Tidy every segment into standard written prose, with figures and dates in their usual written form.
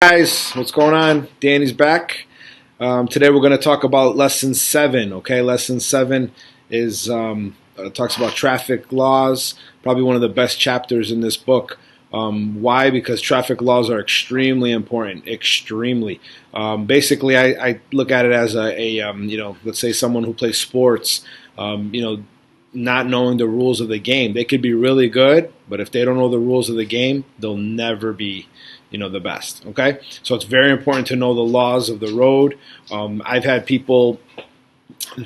Guys, what's going on? Danny's back. Today we're going to talk about lesson 7. Okay, lesson 7 is talks about traffic laws. Probably one of the best chapters in this book. Why? Because traffic laws are extremely important. Extremely. Basically, I look at it as let's say someone who plays sports. Not knowing the rules of the game, they could be really good, but if they don't know the rules of the game, they'll never be the best. Okay, so it's very important to know the laws of the road. I've had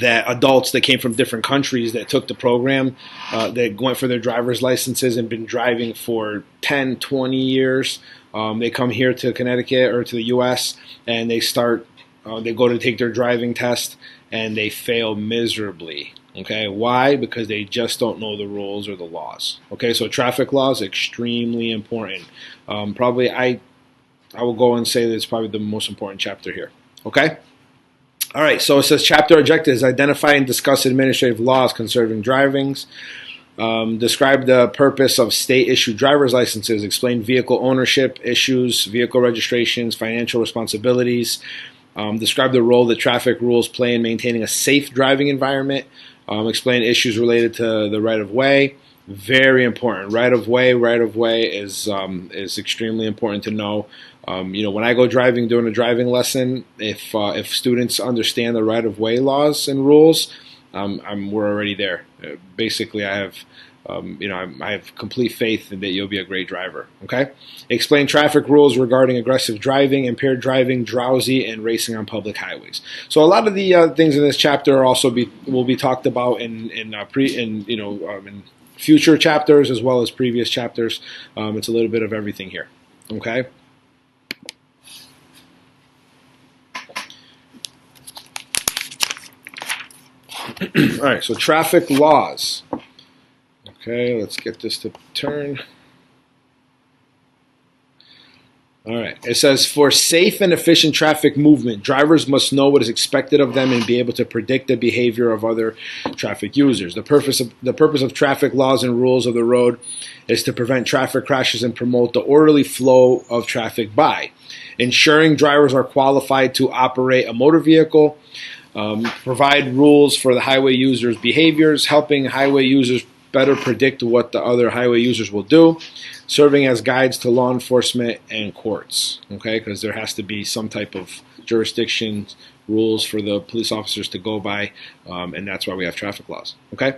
adults that came from different countries that took the program, that went for their driver's licenses and been driving for 10, 20 years. They come here to Connecticut or to the US and they go to take their driving test and they fail miserably. Okay, why? Because they just don't know the rules or the laws. Okay, so traffic laws extremely important. I will go and say that it's probably the most important chapter here. Okay. All right. So it says chapter objectives: identify and discuss administrative laws concerning drivings. Describe the purpose of state-issued driver's licenses. Explain vehicle ownership issues, vehicle registrations, financial responsibilities. Describe the role that traffic rules play in maintaining a safe driving environment. Explain issues related to the right-of-way. Very important. Right-of-way is extremely important to know. When I go driving during a driving lesson, if students understand the right-of-way laws and rules, we're already there. Basically, I have complete faith that you'll be a great driver. Okay. Explain traffic rules regarding aggressive driving, impaired driving, drowsy, and racing on public highways. So a lot of the things in this chapter will be talked about in future chapters as well as previous chapters. It's a little bit of everything here. Okay. All right. So traffic laws. Okay, let's get this to turn. All right. It says, for safe and efficient traffic movement, drivers must know what is expected of them and be able to predict the behavior of other traffic users. The purpose of traffic laws and rules of the road is to prevent traffic crashes and promote the orderly flow of traffic by ensuring drivers are qualified to operate a motor vehicle, provide rules for the highway users' behaviors, helping highway users better predict what the other highway users will do, serving as guides to law enforcement and courts, okay, because there has to be some type of jurisdiction rules for the police officers to go by, and that's why we have traffic laws, okay?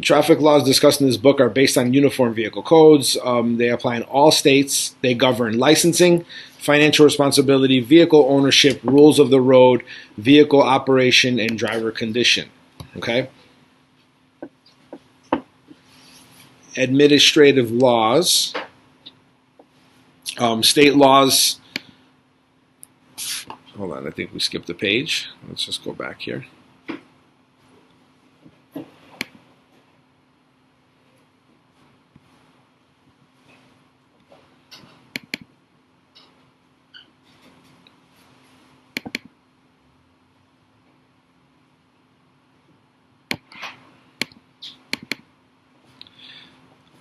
Traffic laws discussed in this book are based on uniform vehicle codes. They apply in all states. They govern licensing, financial responsibility, vehicle ownership, rules of the road, vehicle operation, and driver condition, okay? Administrative laws, state laws. Hold on, I think we skipped a page. Let's just go back here.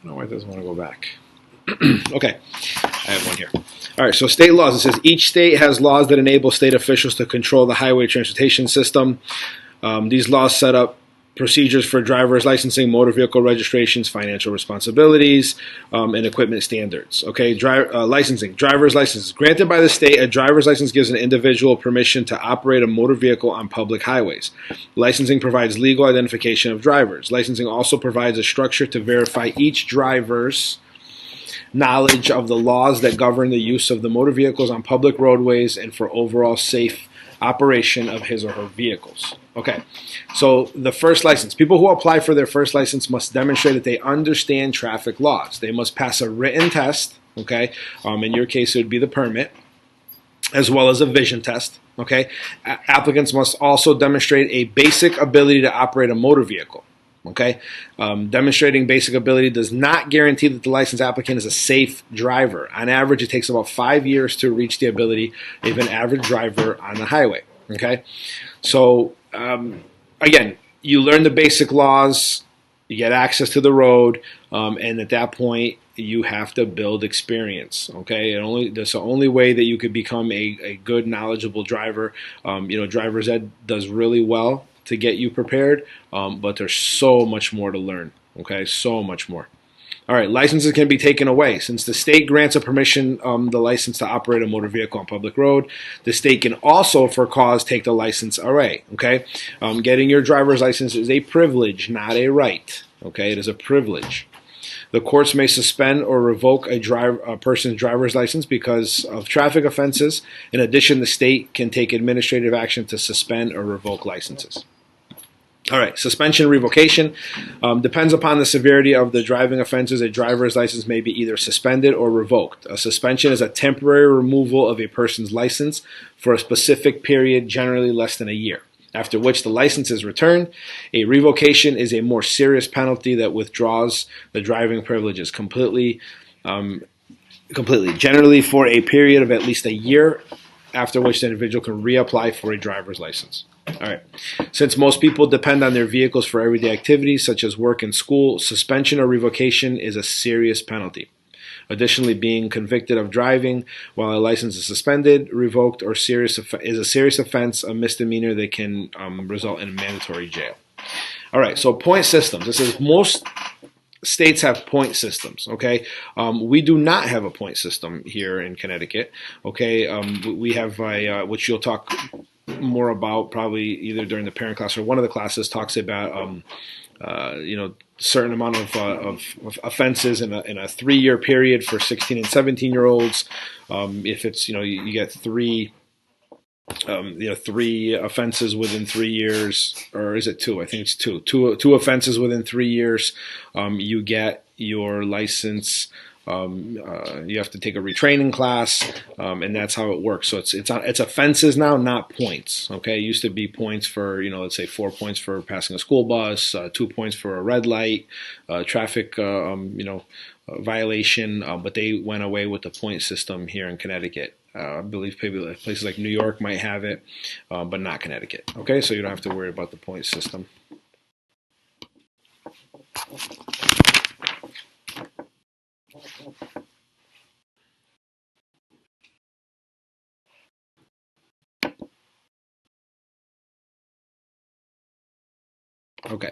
No, it doesn't want to go back. Okay, I have one here. All right, so state laws. It says each state has laws that enable state officials to control the highway transportation system. These laws set up procedures for driver's licensing, motor vehicle registrations, financial responsibilities, and equipment standards. Okay, licensing. Driver's license. Granted by the state, a driver's license gives an individual permission to operate a motor vehicle on public highways. Licensing provides legal identification of drivers. Licensing also provides a structure to verify each driver's knowledge of the laws that govern the use of the motor vehicles on public roadways and for overall safe operation of his or her vehicles. Okay, so the first license. People who apply for their first license must demonstrate that they understand traffic laws. They must pass a written test, okay? In your case, it would be the permit, as well as a vision test, okay? Applicants must also demonstrate a basic ability to operate a motor vehicle, okay? Demonstrating basic ability does not guarantee that the licensed applicant is a safe driver. On average, it takes about 5 years to reach the ability of an average driver on the highway, okay? So, again, you learn the basic laws, you get access to the road, and at that point, you have to build experience. Okay, that's the only way that you could become a good, knowledgeable driver. Driver's ed does really well to get you prepared, but there's so much more to learn. Okay, so much more. All right, licenses can be taken away. Since the state grants a permission, the license to operate a motor vehicle on public road, the state can also, for cause, take the license away. Okay, getting your driver's license is a privilege, not a right. Okay, it is a privilege. The courts may suspend or revoke a person's driver's license because of traffic offenses. In addition, the state can take administrative action to suspend or revoke licenses. All right, suspension and revocation depends upon the severity of the driving offenses. A driver's license may be either suspended or revoked. A suspension is a temporary removal of a person's license for a specific period, generally less than a year, after which the license is returned. A revocation is a more serious penalty that withdraws the driving privileges completely, generally for a period of at least a year, after which the individual can reapply for a driver's license. All right. Since most people depend on their vehicles for everyday activities such as work and school, suspension or revocation is a serious penalty. Additionally, being convicted of driving while a license is suspended, revoked, or is a serious offense, a misdemeanor that can result in mandatory jail. All right. So point systems. This is most states have point systems. Okay. We do not have a point system here in Connecticut. Okay. We have which you'll talk more about probably either during the parent class or one of the classes talks about certain amount of offenses in a 3-year period for 16 and 17-year-olds. If it's you get three offenses within 3 years, or is it two? I think it's two offenses within 3 years. You get your license. You have to take a retraining class, and that's how it works. So it's offenses now, not points. Okay, it used to be points for let's say 4 points for passing a school bus, 2 points for a red light, traffic violation, but they went away with the point system here in Connecticut. I believe places like New York might have it, but not Connecticut. Okay, so you don't have to worry about the point system. Okay.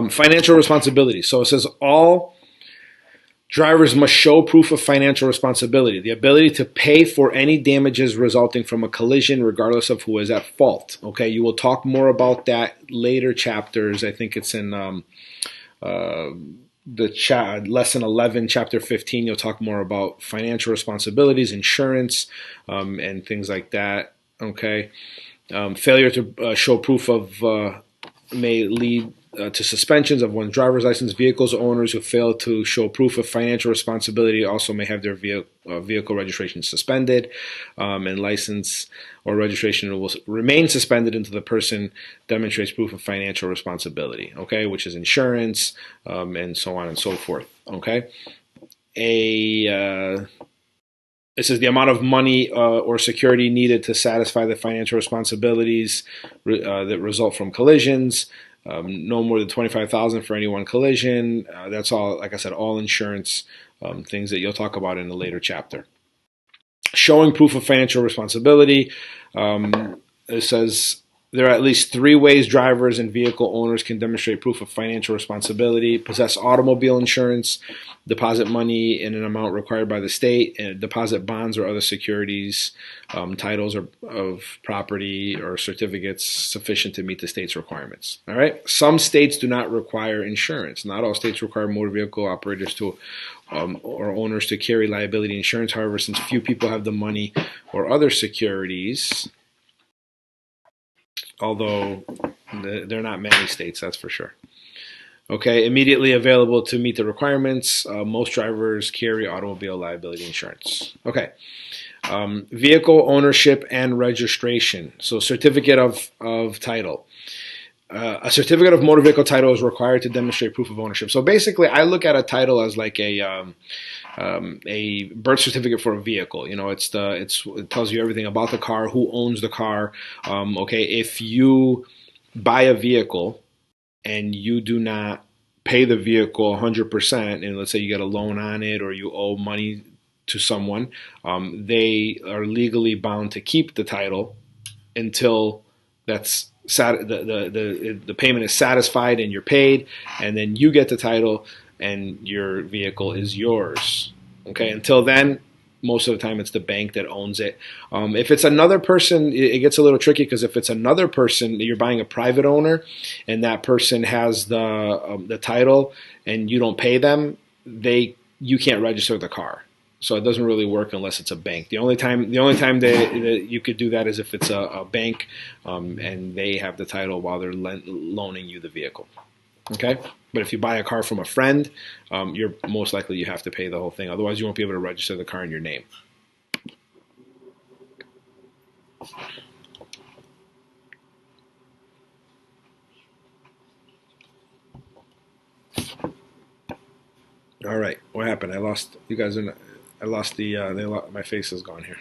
Financial responsibility. So it says all drivers must show proof of financial responsibility, the ability to pay for any damages resulting from a collision, regardless of who is at fault. Okay, you will talk more about that later chapters. I think it's in lesson 11, chapter 15. You'll talk more about financial responsibilities, insurance, and things like that. Okay. Failure to show proof of may lead to suspensions of one's driver's license. Vehicles owners who fail to show proof of financial responsibility also may have their vehicle registration suspended, and license or registration will remain suspended until the person demonstrates proof of financial responsibility, okay, which is insurance, and so on and so forth, okay. This is the amount of money or security needed to satisfy the financial responsibilities that result from collisions. No more than $25,000 for any one collision. That's all, like I said, all insurance things that you'll talk about in a later chapter. Showing proof of financial responsibility. It says there are at least 3 ways drivers and vehicle owners can demonstrate proof of financial responsibility: possess automobile insurance, deposit money in an amount required by the state, and deposit bonds or other securities, titles of property or certificates sufficient to meet the state's requirements. All right. Some states do not require insurance. Not all states require motor vehicle operators to or owners to carry liability insurance. However, since few people have the money or other securities, although there are not many states, that's for sure. Okay, immediately available to meet the requirements. Most drivers carry automobile liability insurance. Okay, vehicle ownership and registration. So certificate of title. A certificate of motor vehicle title is required to demonstrate proof of ownership. So basically, I look at a title as like a birth certificate for a vehicle. It tells you everything about the car, who owns the car. Okay, if you buy a vehicle and you do not pay the vehicle 100%, and let's say you get a loan on it or you owe money to someone, they are legally bound to keep the title until the payment is satisfied and you're paid, and then you get the title and your vehicle is yours. Okay, until then, most of the time it's the bank that owns it. If it's another person, it gets a little tricky, because if it's another person, you're buying a private owner, and that person has the title, and you don't pay them, you can't register the car. So it doesn't really work unless it's a bank. The only time that you could do that is if it's a bank, and they have the title while they're loaning you the vehicle. Okay, but if you buy a car from a friend, you're most likely you have to pay the whole thing. Otherwise, you won't be able to register the car in your name. All right, what happened? I lost you guys. I lost my face is gone here.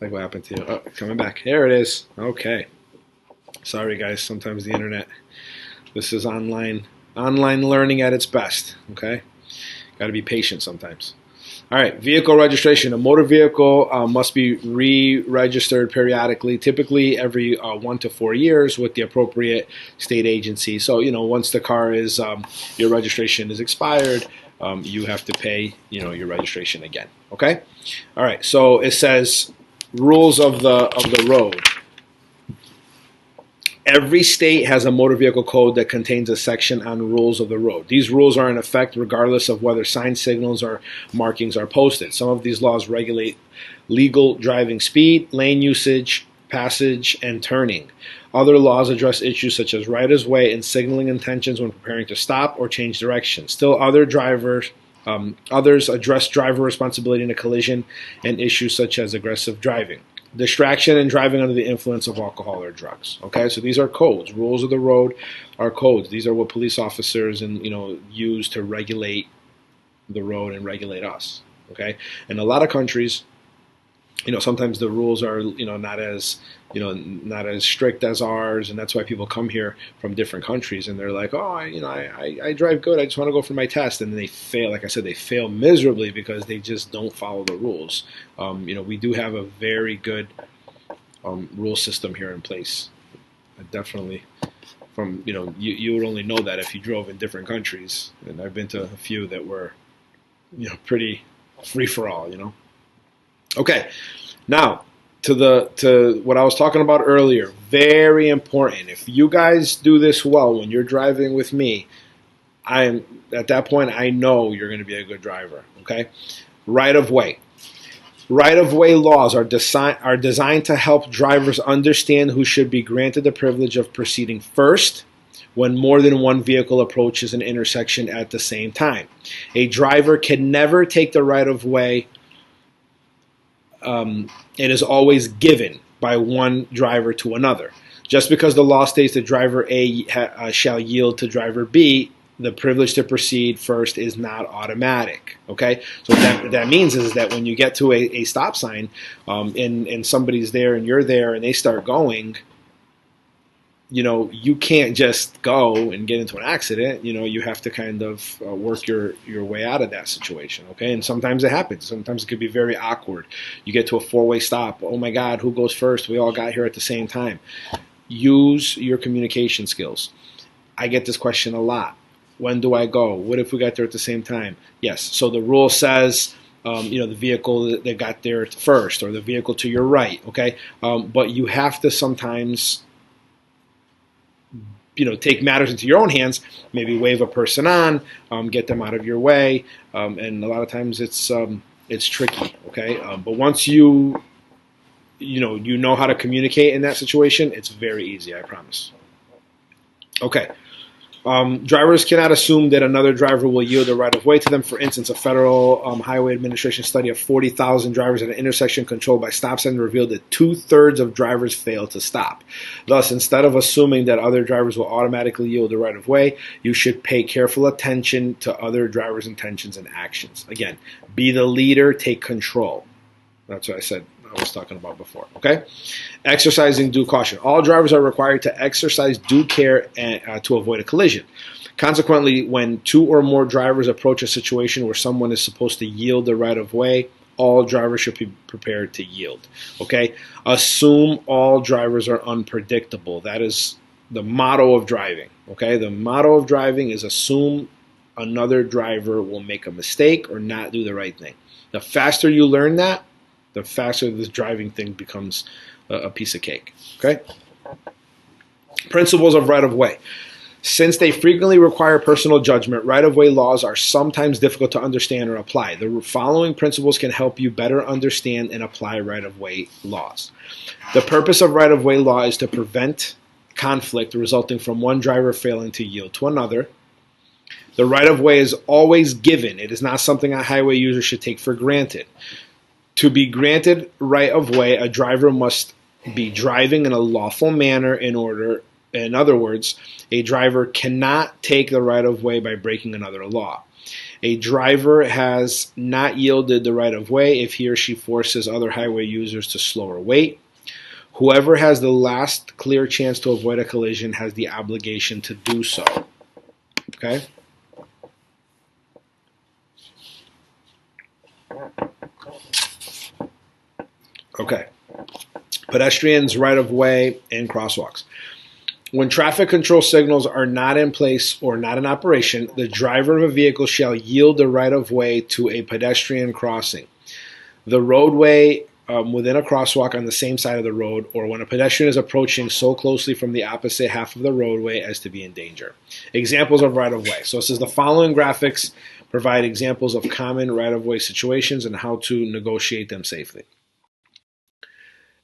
Like, what happened to you? Oh, coming back. Here it is. Okay. Sorry, guys. Sometimes the internet. This is online learning at its best. Okay. Got to be patient sometimes. All right. Vehicle registration. A motor vehicle must be re-registered periodically, typically every 1 to 4 years with the appropriate state agency. So, once the car is, your registration is expired, you have to pay, your registration again. Okay. All right. So it says rules of the road. Every state has a motor vehicle code that contains a section on rules of the road. These rules are in effect regardless of whether sign signals or markings are posted. Some of these laws regulate legal driving speed, lane usage, passage, and turning. Other laws address issues such as right-of-way and signaling intentions when preparing to stop or change direction. Still, others address driver responsibility in a collision and issues such as aggressive driving, distraction, and driving under the influence of alcohol or drugs. Okay, so these are codes. Rules of the road are codes. These are what police officers use to regulate the road and regulate us. Okay, in a lot of countries, sometimes the rules are not as strict as ours, and that's why people come here from different countries and they're like, oh, I drive good, I just want to go for my test, and then they fail. Like I said, they fail miserably because they just don't follow the rules. We do have a very good rule system here in place. Definitely, from you would only know that if you drove in different countries, and I've been to a few that were pretty free for all. Okay, now to what I was talking about earlier. Very important. If you guys do this well when you're driving with me, at that point I know you're going to be a good driver. Okay, right of way. Right of way laws are designed to help drivers understand who should be granted the privilege of proceeding first when more than one vehicle approaches an intersection at the same time. A driver can never take the right of way. It is always given by one driver to another. Just because the law states that driver A shall yield to driver B, the privilege to proceed first is not automatic. Okay, so what that means is that when you get to a stop sign, and somebody's there and you're there and they start going, you can't just go and get into an accident. You have to kind of work your way out of that situation. Okay, and sometimes it happens. Sometimes it could be very awkward. You get to a four-way stop. Oh my God, who goes first? We all got here at the same time. Use your communication skills. I get this question a lot. When do I go? What if we got there at the same time? Yes. So the rule says, the vehicle that got there first, or the vehicle to your right. Okay, but you have to sometimes take matters into your own hands, maybe wave a person on, get them out of your way, and a lot of times it's tricky, okay? But once you know how to communicate in that situation, it's very easy, I promise. Okay. Drivers cannot assume that another driver will yield the right of way to them. For instance, a Federal Highway Administration study of 40,000 drivers at an intersection controlled by stop signs revealed that 2/3 of drivers fail to stop. Thus, instead of assuming that other drivers will automatically yield the right of way, you should pay careful attention to other drivers' intentions and actions. Again, be the leader, take control. That's what I said I was talking about before. Okay? Exercising due caution. All drivers are required to exercise due care to avoid a collision. Consequently, when two or more drivers approach a situation where someone is supposed to yield the right of way, all drivers should be prepared to yield. Okay? Assume all drivers are unpredictable. That is the motto of driving. Okay? The motto of driving is assume another driver will make a mistake or not do the right thing. The faster you learn that, the faster this driving thing becomes a piece of cake. Okay? Principles of right of way. Since they frequently require personal judgment, right-of-way laws are sometimes difficult to understand or apply. The following principles can help you better understand and apply right-of-way laws. The purpose of right-of-way law is to prevent conflict resulting from one driver failing to yield to another. The right-of-way is always given. It is not something a highway user should take for granted. To be granted right-of-way, a driver must be driving in a lawful manner in other words, a driver cannot take the right-of-way by breaking another law. A driver has not yielded the right-of-way if he or she forces other highway users to slow or wait. Whoever has the last clear chance to avoid a collision has the obligation to do so. Okay? Okay. Pedestrians, right-of-way, and crosswalks. When traffic control signals are not in place or not in operation, the driver of a vehicle shall yield the right-of-way to a pedestrian crossing. The roadway within a crosswalk on the same side of the road, or when a pedestrian is approaching so closely from the opposite half of the roadway as to be in danger. Examples of right-of-way. So it says the following graphics provide examples of common right-of-way situations and how to negotiate them safely.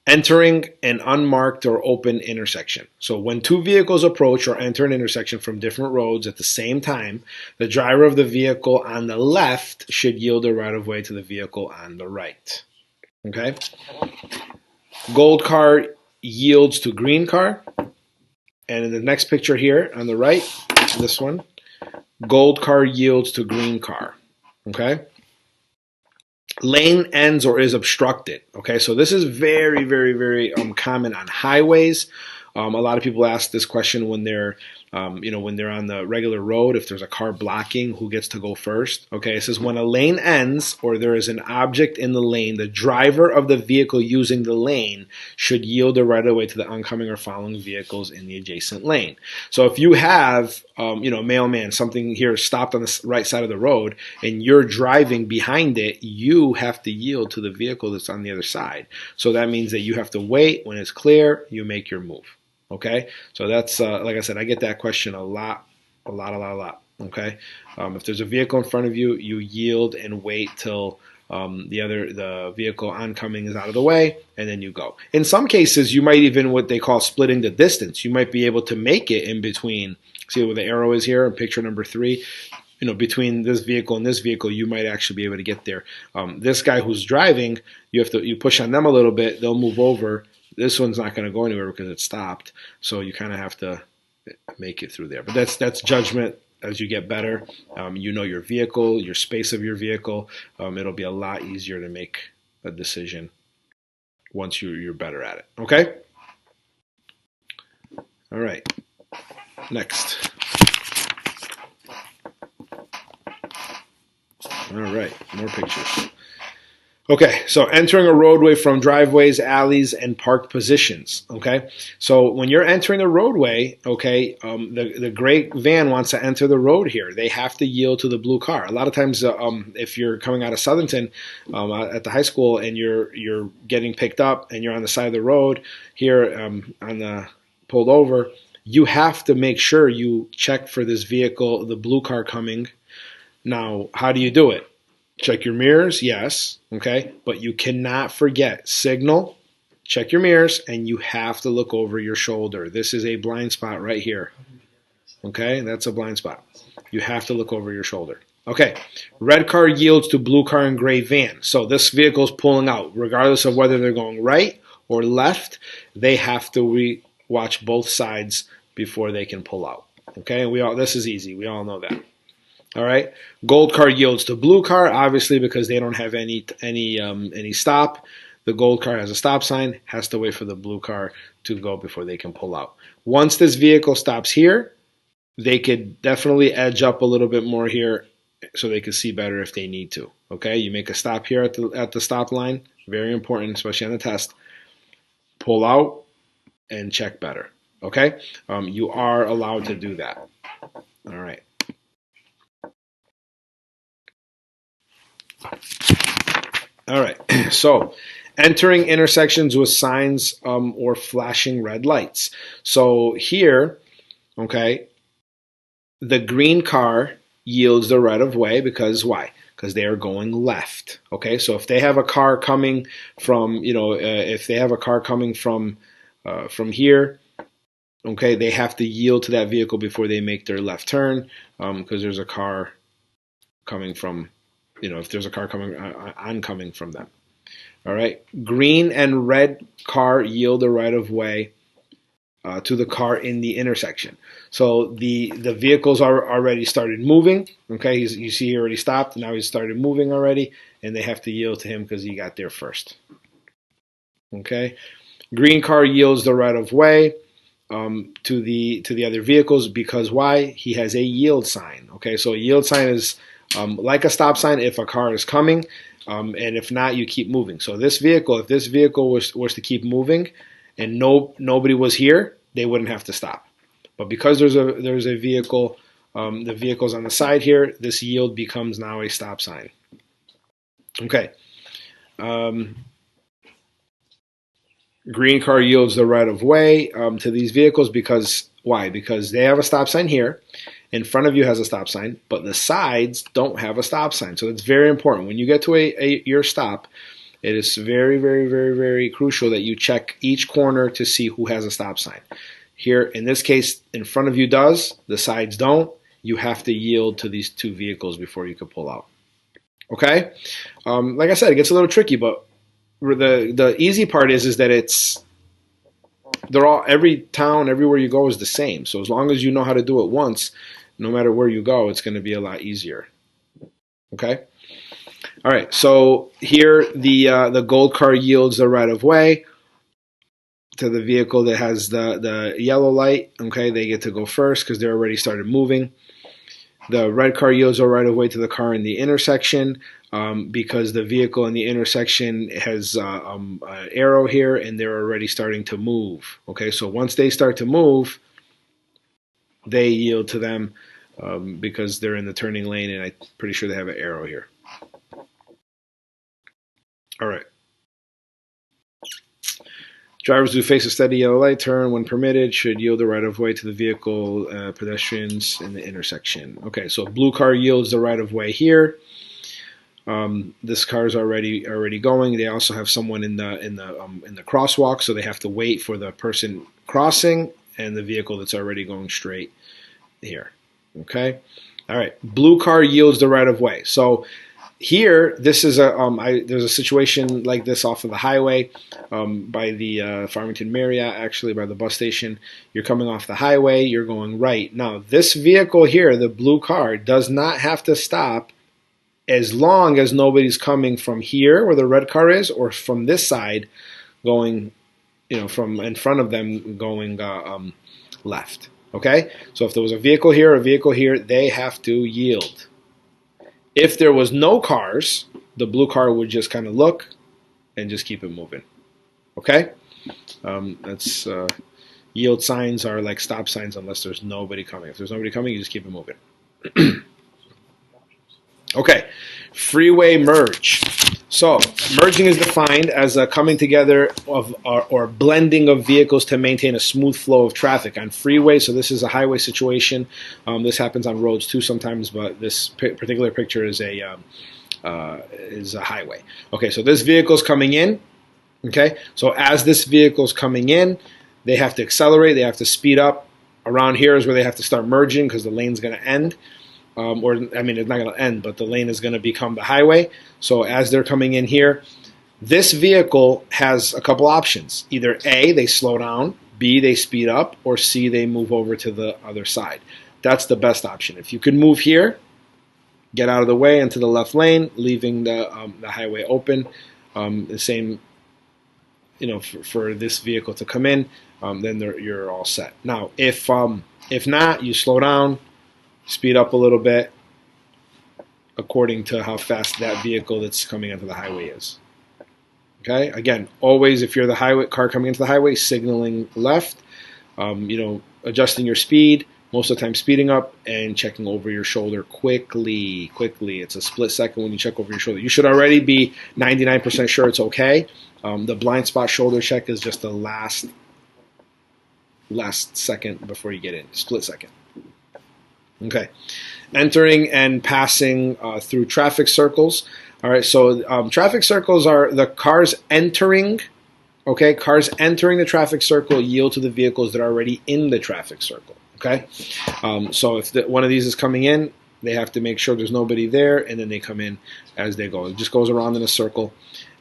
Entering an unmarked or open intersection. So when two vehicles approach or enter an intersection from different roads at the same time, the driver of the vehicle on the left should yield the right-of-way to the vehicle on the right. Okay? Gold car yields to green car. And in the next picture here on the right, this one, gold car yields to green car. Okay? Lane ends or is obstructed. Okay, so this is very, very, very common on highways. A lot of people ask this question when they're, when they're on the regular road. If there's a car blocking, who gets to go first? Okay, it says when a lane ends or there is an object in the lane, the driver of the vehicle using the lane should yield the right of way to the oncoming or following vehicles in the adjacent lane. So if you have, a mailman, something here stopped on the right side of the road, and you're driving behind it, you have to yield to the vehicle that's on the other side. So that means that you have to wait. When it's clear, you make your move. Okay, so that's like I said, I get that question a lot. Okay, if there's a vehicle in front of you, you yield and wait till the vehicle oncoming is out of the way, and then you go. In some cases, you might even what they call splitting the distance. You might be able to make it in between. See where the arrow is here in picture number 3. Between this vehicle and this vehicle, you might actually be able to get there. This guy who's driving, you push on them a little bit, they'll move over. This one's not going to go anywhere because it's stopped. So you kind of have to make it through there. But that's judgment as you get better. You know your vehicle, your space of your vehicle. It'll be a lot easier to make a decision once you're better at it. Okay? All right. Next. All right. More pictures. Okay, so entering a roadway from driveways, alleys, and parked positions. Okay, so when you're entering a roadway, okay, the gray van wants to enter the road here. They have to yield to the blue car. A lot of times, if you're coming out of Southington at the high school and you're getting picked up and you're on the side of the road here on the pulled over, you have to make sure you check for this vehicle, the blue car coming. Now, how do you do it? Check your mirrors, yes, okay, but you cannot forget signal, check your mirrors, and you have to look over your shoulder. This is a blind spot right here, okay, that's a blind spot. You have to look over your shoulder. Okay, red car yields to blue car and gray van. So this vehicle is pulling out. Regardless of whether they're going right or left, they have to watch both sides before they can pull out. Okay, and this is easy. We all know that. All right. Gold car yields to blue car, obviously because they don't have any stop. The gold car has a stop sign, has to wait for the blue car to go before they can pull out. Once this vehicle stops here, they could definitely edge up a little bit more here so they can see better if they need to. Okay, you make a stop here at the stop line, very important, especially on the test. Pull out and check better. Okay, you are allowed to do that. All right. All right. So, entering intersections with signs or flashing red lights. So here, okay, the green car yields the right of way because why? Because they are going left. Okay, so if they have a car coming from, if they have a car coming from here, okay, they have to yield to that vehicle before they make their left turn because there's a car coming from, if there's a car coming oncoming from them. All right, green and red car yield the right of way to the car in the intersection. So the vehicles are already started moving. Okay, you see he already stopped. Now he's started moving already, and they have to yield to him because he got there first. Okay, green car yields the right of way to the other vehicles because why? He has a yield sign. Okay, so a yield sign is like a stop sign if a car is coming, and if not, you keep moving. So if this vehicle was to keep moving, and nobody was here, they wouldn't have to stop. But because there's a vehicle, the vehicle's on the side here, this yield becomes now a stop sign. Okay. Green car yields the right of way to these vehicles because why? Because they have a stop sign here. In front of you has a stop sign, but the sides don't have a stop sign. So it's very important. When you get to your stop, it is very, very, very, very crucial that you check each corner to see who has a stop sign. Here, in this case, in front of you does, the sides don't. You have to yield to these two vehicles before you can pull out. Okay? Like I said, it gets a little tricky, but the easy part is that every town, everywhere you go is the same. So as long as you know how to do it once, no matter where you go, it's going to be a lot easier. Okay? All right, so here the gold car yields the right of way to the vehicle that has the yellow light. Okay, they get to go first because they're already started moving. The red car yields the right of way to the car in the intersection because the vehicle in the intersection has an arrow here and they're already starting to move. Okay, so once they start to move, they yield to them because they're in the turning lane, and I'm pretty sure they have an arrow here. All right. Drivers who face a steady yellow light turn when permitted should yield the right of way to the vehicle pedestrians in the intersection. Okay, so blue car yields the right of way here. This car is already going. They also have someone in the crosswalk, so they have to wait for the person crossing and the vehicle that's already going straight here. Okay, all right. Blue car yields the right of way. So here, this is there's a situation like this off of the highway by the Farmington Marriott, actually by the bus station. You're coming off the highway, you're going right. Now, this vehicle here, the blue car, does not have to stop as long as nobody's coming from here where the red car is or from this side going, from in front of them going left. Okay? So if there was a vehicle here, they have to yield. If there was no cars, the blue car would just kind of look and just keep it moving. Okay? That's yield signs are like stop signs unless there's nobody coming. If there's nobody coming, you just keep it moving. Okay, freeway merge. So merging is defined as a coming together of or blending of vehicles to maintain a smooth flow of traffic on freeway. So this is a highway situation. This happens on roads too sometimes, but this particular picture is a highway. Okay, so this vehicle is coming in. Okay, so as this vehicle is coming in, they have to accelerate. They have to speed up. Around here is where they have to start merging because the lane's going to end. It's not going to end, but the lane is going to become the highway. So as they're coming in here, this vehicle has a couple options. Either A, they slow down, B, they speed up, or C, they move over to the other side. That's the best option. If you can move here, get out of the way into the left lane, leaving the highway open. The same, for this vehicle to come in, then you're all set. Now, if not, you slow down, speed up a little bit according to how fast that vehicle that's coming onto the highway is. Okay. Again, always if you're the highway car coming into the highway, signaling left. Adjusting your speed, most of the time speeding up and checking over your shoulder quickly. It's a split second when you check over your shoulder. You should already be 99% sure it's okay. The blind spot shoulder check is just the last second before you get in, split second. Okay. Entering and passing through traffic circles. All right, so traffic circles are the cars entering. Okay, cars entering the traffic circle yield to the vehicles that are already in the traffic circle. Okay, so if one of these is coming in, they have to make sure there's nobody there, and then they come in as they go. It just goes around in a circle.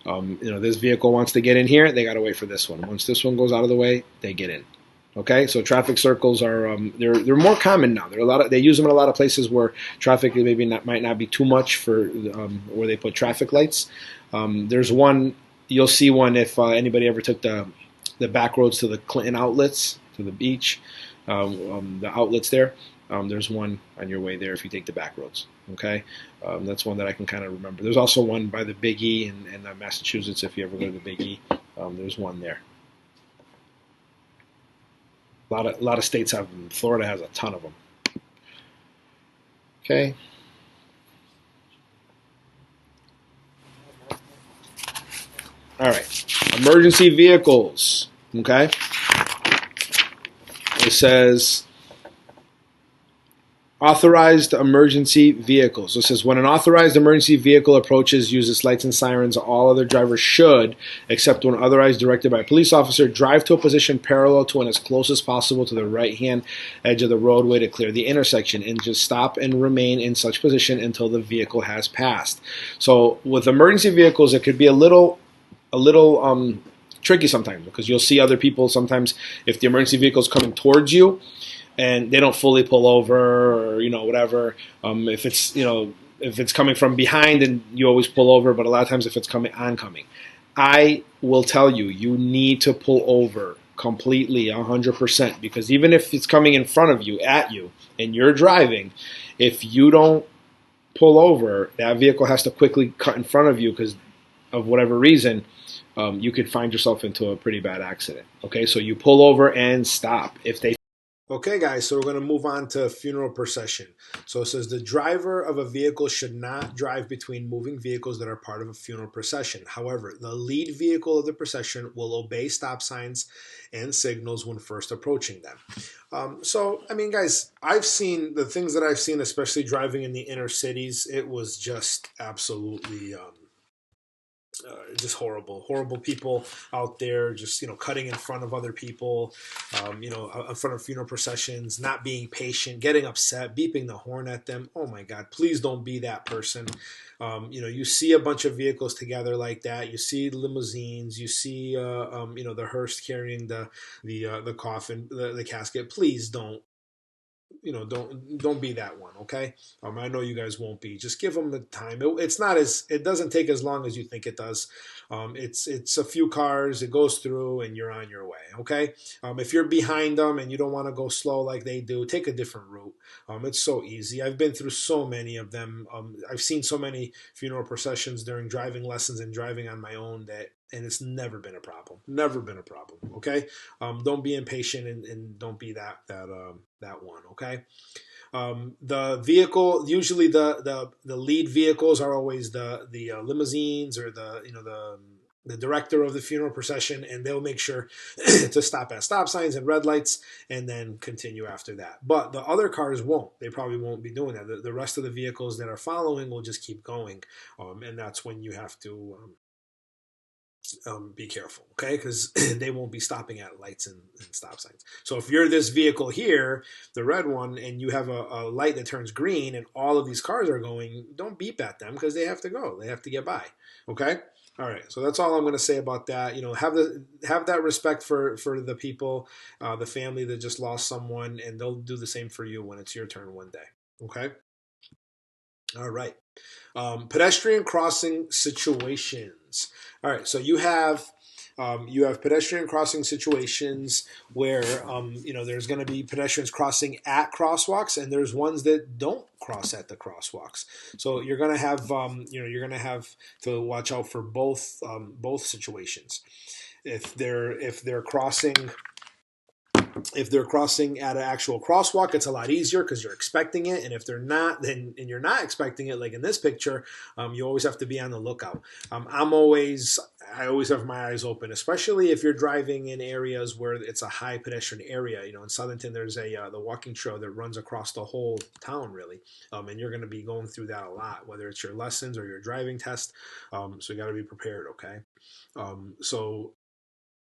This vehicle wants to get in here, they got to wait for this one. Once this one goes out of the way, they get in. Okay, so traffic circles are they're more common now. They use them in a lot of places where traffic might not be too much for where they put traffic lights. There's one. You'll see one if anybody ever took the back roads to the Clinton outlets, to the beach, the outlets there. There's one on your way there if you take the back roads. Okay, that's one that I can kind of remember. There's also one by the Big E in Massachusetts if you ever go to the Big E. There's one there. A lot of states have them. Florida has a ton of them. Okay. All right, emergency vehicles, okay? It says authorized emergency vehicles. So it says when an authorized emergency vehicle approaches, uses lights and sirens, all other drivers should, except when otherwise directed by a police officer, drive to a position parallel to and as close as possible to the right-hand edge of the roadway to clear the intersection, and just stop and remain in such position until the vehicle has passed. So with emergency vehicles, it could be a little tricky sometimes because you'll see other people sometimes if the emergency vehicle is coming towards you and they don't fully pull over or whatever. If it's coming from behind, then you always pull over. But a lot of times if it's coming, I will tell you, you need to pull over completely 100% because even if it's coming in front of you, at you, and you're driving, if you don't pull over, that vehicle has to quickly cut in front of you because of whatever reason. You could find yourself into a pretty bad accident. Okay, so you pull over and stop. Okay, guys, so we're going to move on to funeral procession. So it says the driver of a vehicle should not drive between moving vehicles that are part of a funeral procession. However, the lead vehicle of the procession will obey stop signs and signals when first approaching them. Guys, I've seen the things that I've seen, especially driving in the inner cities. It was just absolutely just horrible people out there, just cutting in front of other people, in front of funeral processions, not being patient, getting upset, beeping the horn at them. Oh my God, please don't be that person. You see a bunch of vehicles together like that. You see limousines. You see the hearse carrying the coffin, the casket. Please don't. Don't be that one, okay? I know you guys won't be. Just give them the time. It doesn't take as long as you think it does. It's a few cars. It goes through, and you're on your way, okay? If you're behind them and you don't want to go slow like they do, take a different route. It's so easy. I've been through so many of them. I've seen so many funeral processions during driving lessons and driving on my own and it's never been a problem. Never been a problem. Okay, don't be impatient and don't be that one. Okay, the vehicle usually the lead vehicles are always the limousines or the director of the funeral procession, and they'll make sure to stop at stop signs and red lights and then continue after that. But the other cars won't. They probably won't be doing that. The rest of the vehicles that are following will just keep going, and that's when you have to be careful, okay? Because they won't be stopping at lights and stop signs. So if you're this vehicle here, the red one, and you have a light that turns green and all of these cars are going, don't beep at them because they have to go. They have to get by, okay? All right, so that's all I'm going to say about that. Have that respect for the people, the family that just lost someone, and they'll do the same for you when it's your turn one day, okay? All right. Pedestrian crossing situations. All right, so you have pedestrian crossing situations where there's going to be pedestrians crossing at crosswalks, and there's ones that don't cross at the crosswalks. So you're going to have to watch out for both situations. If they're crossing at an actual crosswalk, it's a lot easier because you're expecting it. And if they're not, and you're not expecting it, like in this picture, you always have to be on the lookout. I always have my eyes open, especially if you're driving in areas where it's a high pedestrian area. In Southington, there's the walking trail that runs across the whole town, really, and you're going to be going through that a lot, whether it's your lessons or your driving test. So you got to be prepared, okay? So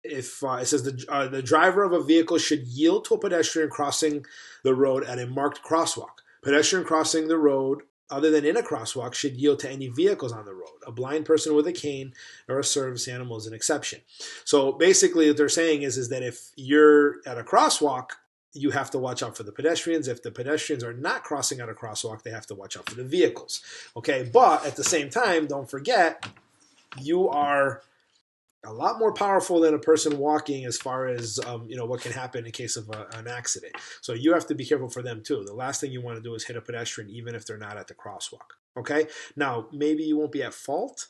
if it says the driver of a vehicle should yield to a pedestrian crossing the road at a marked crosswalk. Pedestrian crossing the road other than in a crosswalk should yield to any vehicles on the road. A blind person with a cane or a service animal is an exception. So basically what they're saying is that if you're at a crosswalk, you have to watch out for the pedestrians. If the pedestrians are not crossing at a crosswalk, they have to watch out for the vehicles. Okay, but at the same time, don't forget, you are a lot more powerful than a person walking as far as what can happen in case of an accident. So you have to be careful for them too. The last thing you want to do is hit a pedestrian even if they're not at the crosswalk. Okay, now maybe you won't be at fault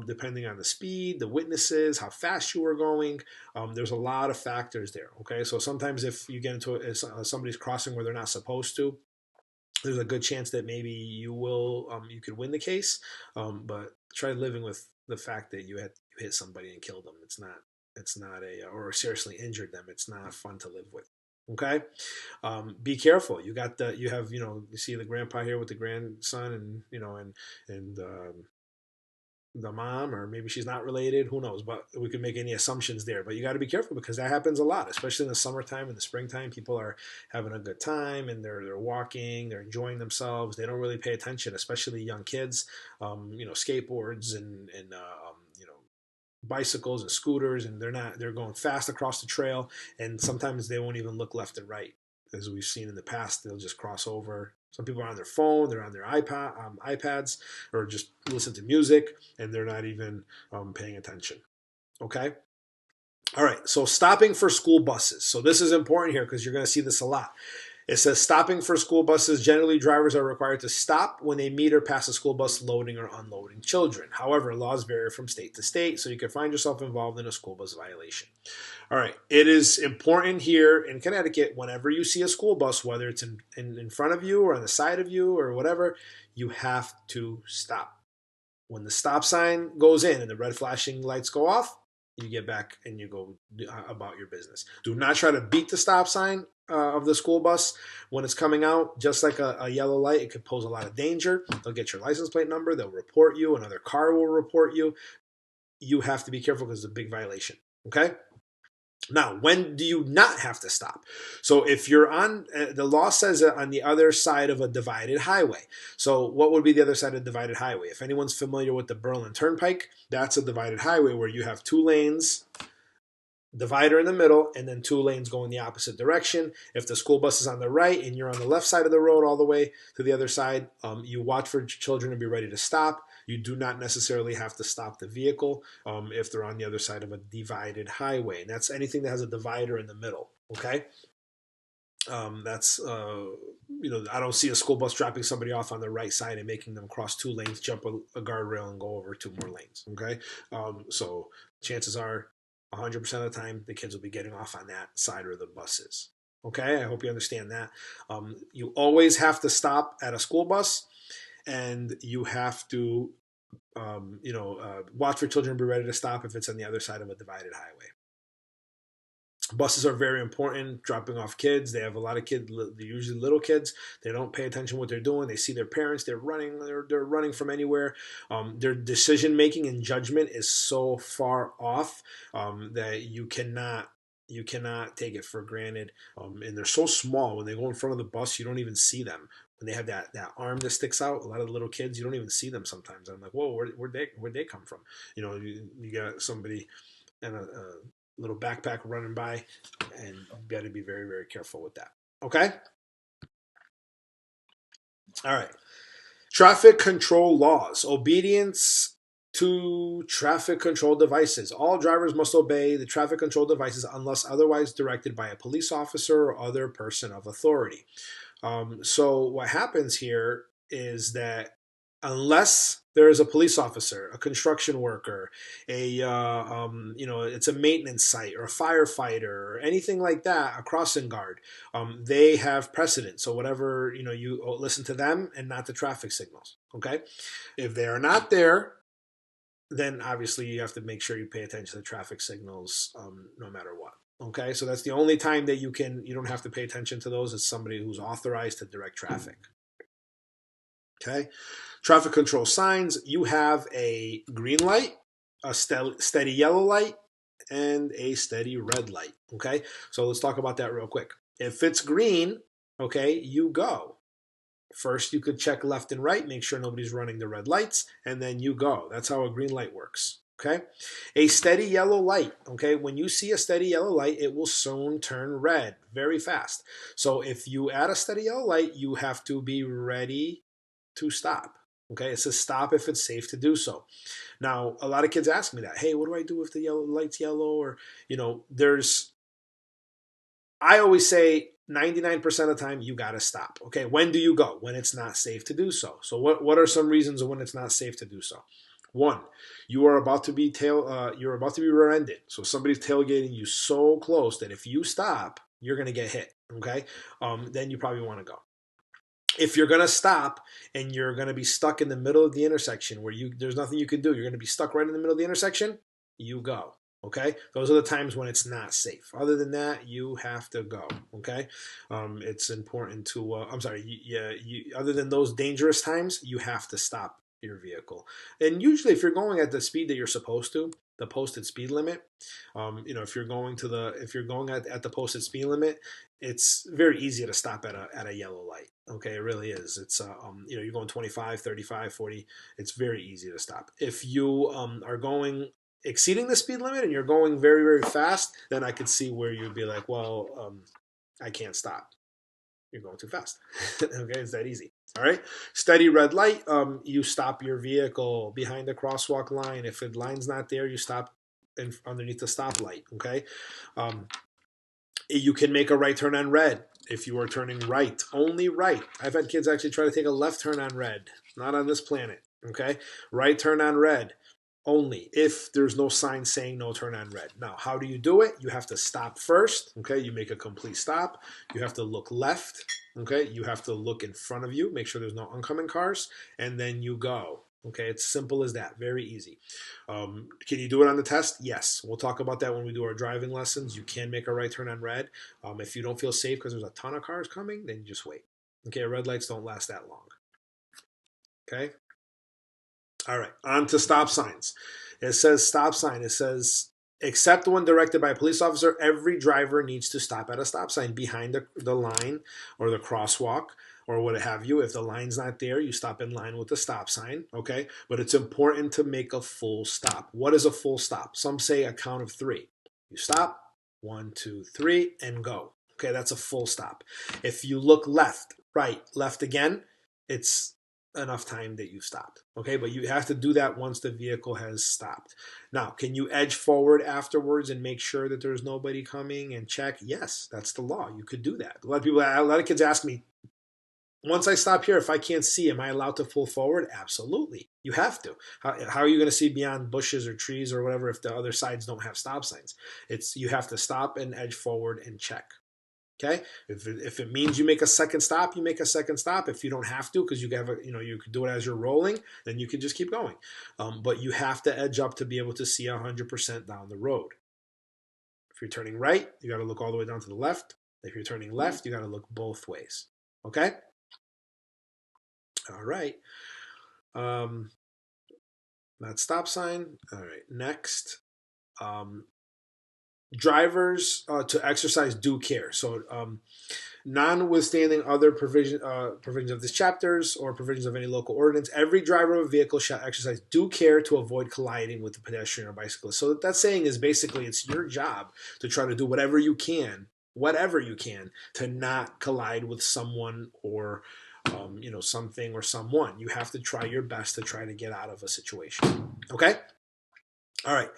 depending on the speed, the witnesses, how fast you were going. There's a lot of factors there. Okay, so sometimes if you get into somebody's crossing where they're not supposed to, there's a good chance that maybe you could win the case, but try living with the fact that you hit somebody and killed them. It's not or seriously injured them. It's not fun to live with. Okay, be careful. You see the grandpa here with the grandson, and the mom, or maybe she's not related, who knows, but we could make any assumptions there. But you got to be careful because that happens a lot, especially in the summertime and the springtime. People are having a good time and they're walking, they're enjoying themselves, they don't really pay attention, especially young kids. Skateboards and bicycles and scooters, and they're going fast across the trail, and sometimes they won't even look left and right. As we've seen in the past, they'll just cross over. Some people are on their phone, they're on their iPads, or just listen to music, and they're not even paying attention. Okay. All right. So stopping for school buses. So this is important here because you're going to see this a lot. It says stopping for school buses. Generally, drivers are required to stop when they meet or pass a school bus loading or unloading children. However, laws vary from state to state, so you can find yourself involved in a school bus violation. All right. It is important here in Connecticut, whenever you see a school bus, whether it's in front of you or on the side of you or whatever, you have to stop. When the stop sign goes in and the red flashing lights go off, you get back and you go about your business. Do not try to beat the stop sign of the school bus when it's coming out. Just like a yellow light, it could pose a lot of danger. They'll get your license plate number. They'll report you. Another car will report you. You have to be careful because it's a big violation. Okay? Now, when do you not have to stop? So if you're the law says on the other side of a divided highway. So what would be the other side of a divided highway? If anyone's familiar with the Berlin Turnpike, that's a divided highway where you have two lanes, divider in the middle, and then two lanes going the opposite direction. If the school bus is on the right and you're on the left side of the road all the way to the other side, you watch for children to be ready to stop. You do not necessarily have to stop the vehicle if they're on the other side of a divided highway. And that's anything that has a divider in the middle. Okay. That's I don't see a school bus dropping somebody off on the right side and making them cross two lanes, jump a guardrail, and go over two more lanes. Okay, so chances are 100% of the time the kids will be getting off on that side of the buses. Okay, I hope you understand that. You always have to stop at a school bus, and you have to watch for children be ready to stop if it's on the other side of a divided highway. Buses are very important, dropping off kids. They have a lot of kids, they're usually little kids. They don't pay attention to what they're doing. They see their parents, they're running from anywhere. Their decision making and judgment is so far off that you cannot take it for granted. And they're so small. When they go in front of the bus, you don't even see them. When they have that arm that sticks out, a lot of the little kids, you don't even see them sometimes. I'm like, whoa, where'd they come from? You got somebody and a little backpack running by, and you got to be very, very careful with that. Okay? All right. Traffic control laws. Obedience to traffic control devices. All drivers must obey the traffic control devices unless otherwise directed by a police officer or other person of authority. So what happens here is that unless there is a police officer, a construction worker, it's a maintenance site or a firefighter or anything like that, a crossing guard, they have precedent. So whatever, you listen to them and not the traffic signals. Okay, if they are not there, then obviously you have to make sure you pay attention to the traffic signals, no matter what. Okay, so that's the only time that you don't have to pay attention to those, as somebody who's authorized to direct traffic. Okay, traffic control signs. You have a green light, a steady yellow light, and a steady red light. Okay, so let's talk about that real quick. If it's green, okay, you go. First, you could check left and right, make sure nobody's running the red lights, and then you go. That's how a green light works. Okay, a steady yellow light. Okay, when you see a steady yellow light, it will soon turn red very fast. So if you add a steady yellow light, you have to be ready to stop. Okay, it says stop if it's safe to do so. Now, a lot of kids ask me that. Hey, what do I do if the yellow light's yellow? Or I always say 99% of the time you got to stop. Okay, when do you go? When it's not safe to do so. So what are some reasons when it's not safe to do so? One, you are about to be rear-ended. So somebody's tailgating you so close that if you stop, you're going to get hit. Okay, then you probably want to go. If you're going to stop and you're going to be stuck in the middle of the intersection where there's nothing you can do, you're going to be stuck right in the middle of the intersection, you go. Okay, those are the times when it's not safe. Other than that, you have to go. Okay, it's important to. Other than those dangerous times, you have to stop your vehicle. And usually, if you're going at the speed that you're supposed to, the posted speed limit, if you're going at the posted speed limit, it's very easy to stop at a yellow light. Okay, it really is. It's you're going 25, 35, 40. It's very easy to stop. If you are going exceeding the speed limit and you're going very, very fast, then I could see where you'd be like, well, I can't stop. You're going too fast. Okay, it's that easy. All right, steady red light. You stop your vehicle behind the crosswalk line. If the line's not there, you stop underneath the stoplight. Okay, you can make a right turn on red if you are turning right, only right. I've had kids actually try to take a left turn on red. Not on this planet. Okay, right turn on red only if there's no sign saying no turn on red. Now, how do you do it? You have to stop first. Okay, you make a complete stop. You have to look left. Okay, you have to look in front of you, make sure there's no oncoming cars, and then you go. Okay, it's simple as that. Very easy. Can you do it on the test? Yes. We'll talk about that when we do our driving lessons. You can make a right turn on red. If you don't feel safe because there's a ton of cars coming, then you just wait. Okay, red lights don't last that long. Okay. All right, on to stop signs. It says stop sign. It says, except when directed by a police officer, every driver needs to stop at a stop sign behind the line or the crosswalk or what have you. If the line's not there, you stop in line with the stop sign, okay? But it's important to make a full stop. What is a full stop? Some say a count of 3. You stop, 1, 2, 3, and go. Okay, that's a full stop. If you look left, right, left again, it's enough time that you've stopped. Okay, but you have to do that once the vehicle has stopped. Now, can you edge forward afterwards and make sure that there's nobody coming and check? Yes, that's the law. You could do that. A lot of kids ask me, once I stop here, if I can't see, am I allowed to pull forward? Absolutely. You have to. How are you going to see beyond bushes or trees or whatever if the other sides don't have stop signs? You have to stop and edge forward and check. Okay, if it means you make a second stop, you make a second stop. If you don't have to, because you could do it as you're rolling, then you can just keep going. But you have to edge up to be able to see 100% down the road. If you're turning right, you got to look all the way down to the left. If you're turning left, you got to look both ways. Okay. All right. That stop sign. All right. Next. Drivers to exercise due care. So, notwithstanding other provisions of this chapters or provisions of any local ordinance, every driver of a vehicle shall exercise due care to avoid colliding with the pedestrian or bicyclist. So that saying is basically it's your job to try to do whatever you can to not collide with someone or something or someone. You have to try your best to try to get out of a situation. Okay? All right.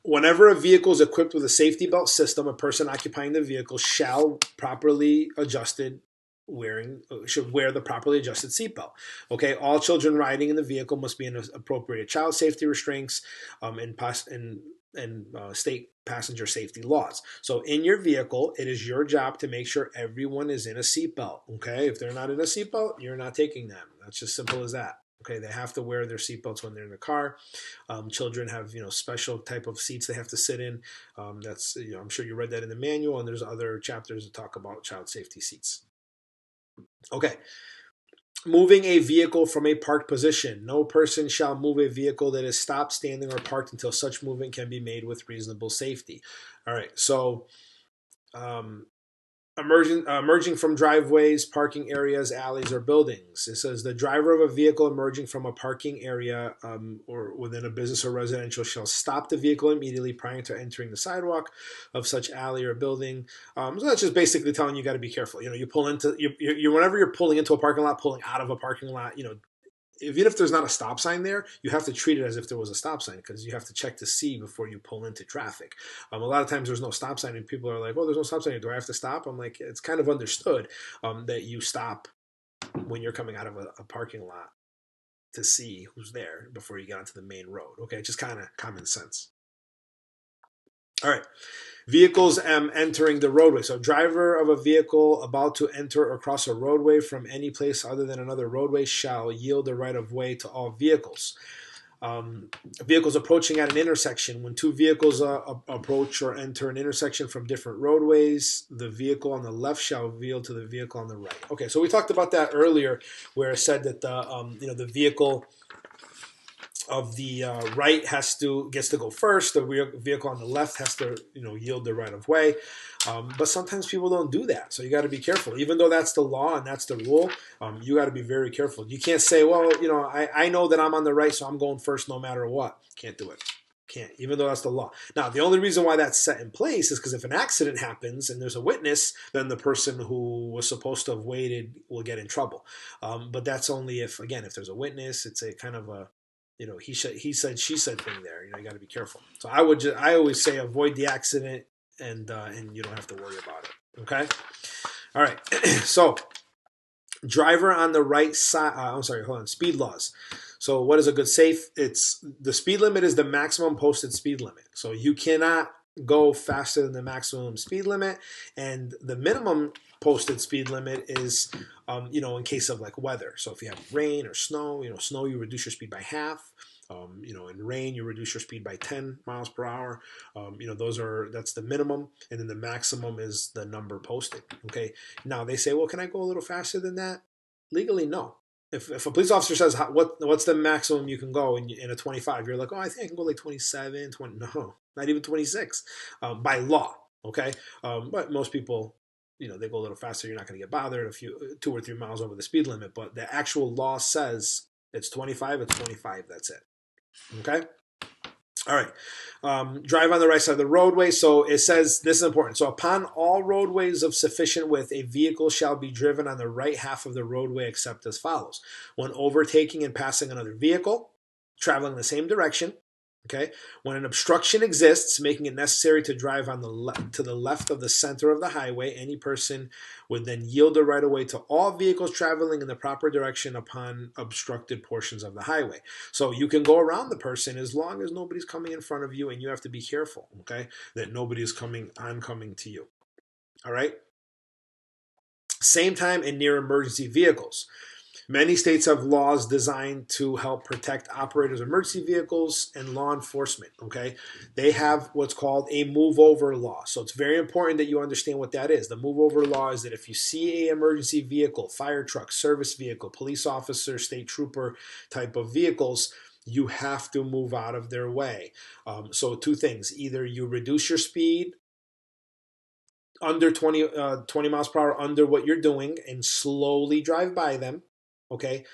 Whenever a vehicle is equipped with a safety belt system, a person occupying the vehicle shall properly adjusted should wear the properly adjusted seatbelt. Okay, all children riding in the vehicle must be in appropriate child safety restraints and state passenger safety laws. So in your vehicle, it is your job to make sure everyone is in a seatbelt. Okay, if they're not in a seatbelt, you're not taking them. That's just simple as that. Okay, they have to wear their seatbelts when they're in the car. Children have special type of seats they have to sit in. That's I'm sure you read that in the manual, and there's other chapters that talk about child safety seats. Okay. Moving a vehicle from a parked position. No person shall move a vehicle that is stopped, standing, or parked until such movement can be made with reasonable safety. All right. So, emerging from driveways, parking areas, alleys, or buildings. It says the driver of a vehicle emerging from a parking area or within a business or residential shall stop the vehicle immediately prior to entering the sidewalk of such alley or building. So that's just basically telling you got to be careful. You pull into you whenever you're pulling into a parking lot, pulling out of a parking lot. Even if there's not a stop sign there, you have to treat it as if there was a stop sign because you have to check to see before you pull into traffic. A lot of times there's no stop sign and people are like, "Oh, there's no stop sign. Do I have to stop?" I'm like, it's kind of understood that you stop when you're coming out of a parking lot to see who's there before you get onto the main road. Okay, just kind of common sense. All right. Vehicles entering the roadway. So, driver of a vehicle about to enter or cross a roadway from any place other than another roadway shall yield the right of way to all vehicles. Vehicles approaching at an intersection. When two vehicles approach or enter an intersection from different roadways, the vehicle on the left shall yield to the vehicle on the right. Okay, so we talked about that earlier, where it said that the vehicle of the right gets to go first. The vehicle on the left has to yield the right of way. But sometimes people don't do that, so you got to be careful. Even though that's the law and that's the rule, you got to be very careful. You can't say, well, I know that I'm on the right, so I'm going first no matter what. Can't do it. Can't, even though that's the law. Now, the only reason why that's set in place is because if an accident happens and there's a witness, then the person who was supposed to have waited will get in trouble. But that's only if there's a witness. It's a kind of a he said, she said thing there. You got to be careful. So I always say avoid the accident, and you don't have to worry about it. Okay. All right. So, driver on the right side. I'm sorry. Hold on. Speed laws. So, what is a good safe? It's the speed limit is the maximum posted speed limit. So you cannot go faster than the maximum speed limit, and the minimum posted speed limit is in case of like weather. So if you have rain or snow, snow, you reduce your speed by half. In rain, you reduce your speed by 10 miles per hour. That's the minimum, and then the maximum is the number posted. Okay. Now they say, well, can I go a little faster than that? Legally, no. If a police officer says what's the maximum you can go in a 25, you're like, oh, I think I can go like 27, 20. No, not even 26 by law. Okay. But most people, they go a little faster. You're not going to get bothered 2 or 3 miles over the speed limit. But the actual law says it's 25. It's 25. That's it. Okay. All right. Drive on the right side of the roadway. So it says, this is important. So upon all roadways of sufficient width, a vehicle shall be driven on the right half of the roadway except as follows. When overtaking and passing another vehicle, traveling in the same direction. Okay. When an obstruction exists, making it necessary to drive on to the left of the center of the highway, any person would then yield the right of way to all vehicles traveling in the proper direction upon obstructed portions of the highway. So you can go around the person as long as nobody's coming in front of you, and you have to be careful, okay, that nobody is coming to you. All right. Same time and near emergency vehicles. Many states have laws designed to help protect operators of emergency vehicles and law enforcement, okay? They have what's called a move-over law. So it's very important that you understand what that is. The move-over law is that if you see an emergency vehicle, fire truck, service vehicle, police officer, state trooper type of vehicles, you have to move out of their way. So two things. Either you reduce your speed under 20 miles per hour under what you're doing and slowly drive by them, okay?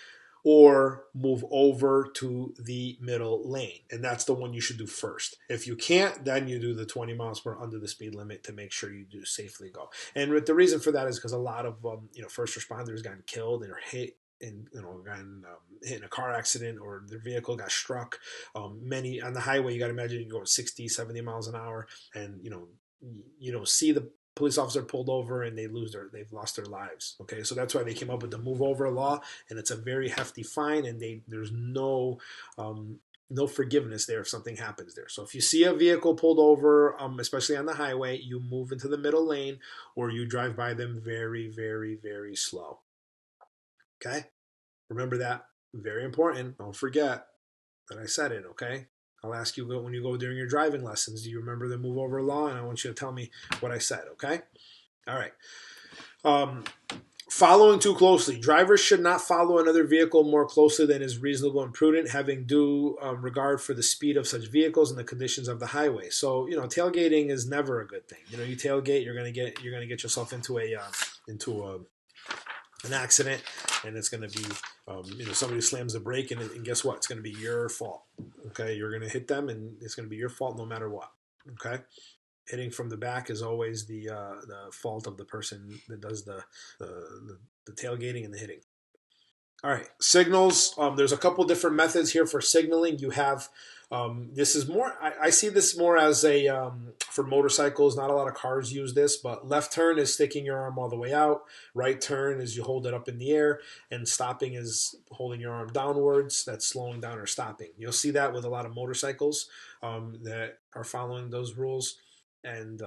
or move over to the middle lane. And that's the one you should do first. If you can't, then you do the 20 miles per hour under the speed limit to make sure you do safely go. And the reason for that is because a lot of first responders got killed or hit and gotten hit in a car accident, or their vehicle got struck. Many on the highway, you got to imagine you're going 60, 70 miles an hour, and you don't see the police officer pulled over and they've lost their lives. Okay, so that's why they came up with the move over law, and it's a very hefty fine, and there's no forgiveness there if something happens there. So if you see a vehicle pulled over, especially on the highway, you move into the middle lane or you drive by them very, very, very slow. Okay, remember that. Very important. Don't forget that I said it. Okay. I'll ask you when you go during your driving lessons, do you remember the move over law? And I want you to tell me what I said, okay? All right. Following too closely. Drivers should not follow another vehicle more closely than is reasonable and prudent, having due regard for the speed of such vehicles and the conditions of the highway. So, tailgating is never a good thing. You tailgate, you're gonna get yourself into an accident, and it's going to be somebody slams the brake, and guess what, it's going to be your fault. Okay, you're going to hit them and it's going to be your fault no matter what. Okay, hitting from the back is always the fault of the person that does the tailgating and the hitting. All right, signals. There's a couple different methods here for signaling. You have this is more. I see this more as a for motorcycles. Not a lot of cars use this, but left turn is sticking your arm all the way out. Right turn is you hold it up in the air, and stopping is holding your arm downwards. That's slowing down or stopping. You'll see that with a lot of motorcycles that are following those rules, and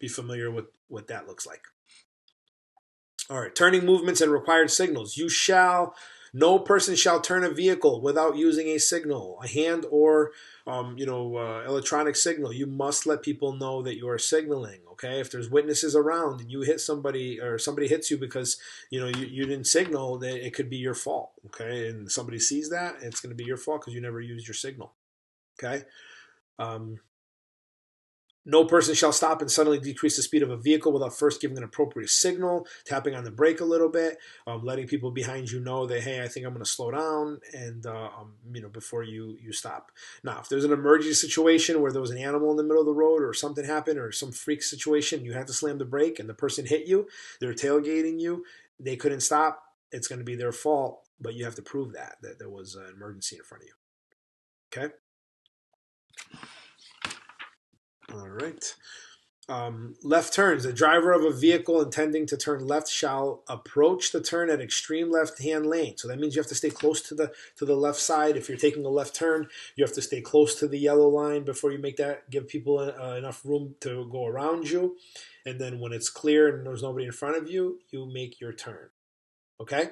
be familiar with what that looks like. All right, turning movements and required signals. No person shall turn a vehicle without using a signal, a hand or, electronic signal. You must let people know that you are signaling. Okay, if there's witnesses around and you hit somebody or somebody hits you because you didn't signal, that it could be your fault. Okay, and somebody sees that, it's going to be your fault because you never used your signal. Okay. No person shall stop and suddenly decrease the speed of a vehicle without first giving an appropriate signal, tapping on the brake a little bit, letting people behind you know that, hey, I think I'm going to slow down, and before you stop. Now, if there's an emergency situation where there was an animal in the middle of the road or something happened or some freak situation, you have to slam the brake and the person hit you, they're tailgating you, they couldn't stop, it's going to be their fault, but you have to prove that there was an emergency in front of you. Okay? All right. Left turns. The driver of a vehicle intending to turn left shall approach the turn at extreme left-hand lane. So that means you have to stay close to the left side. If you're taking a left turn, you have to stay close to the yellow line before you make that. Give people enough room to go around you. And then when it's clear and there's nobody in front of you, you make your turn. Okay?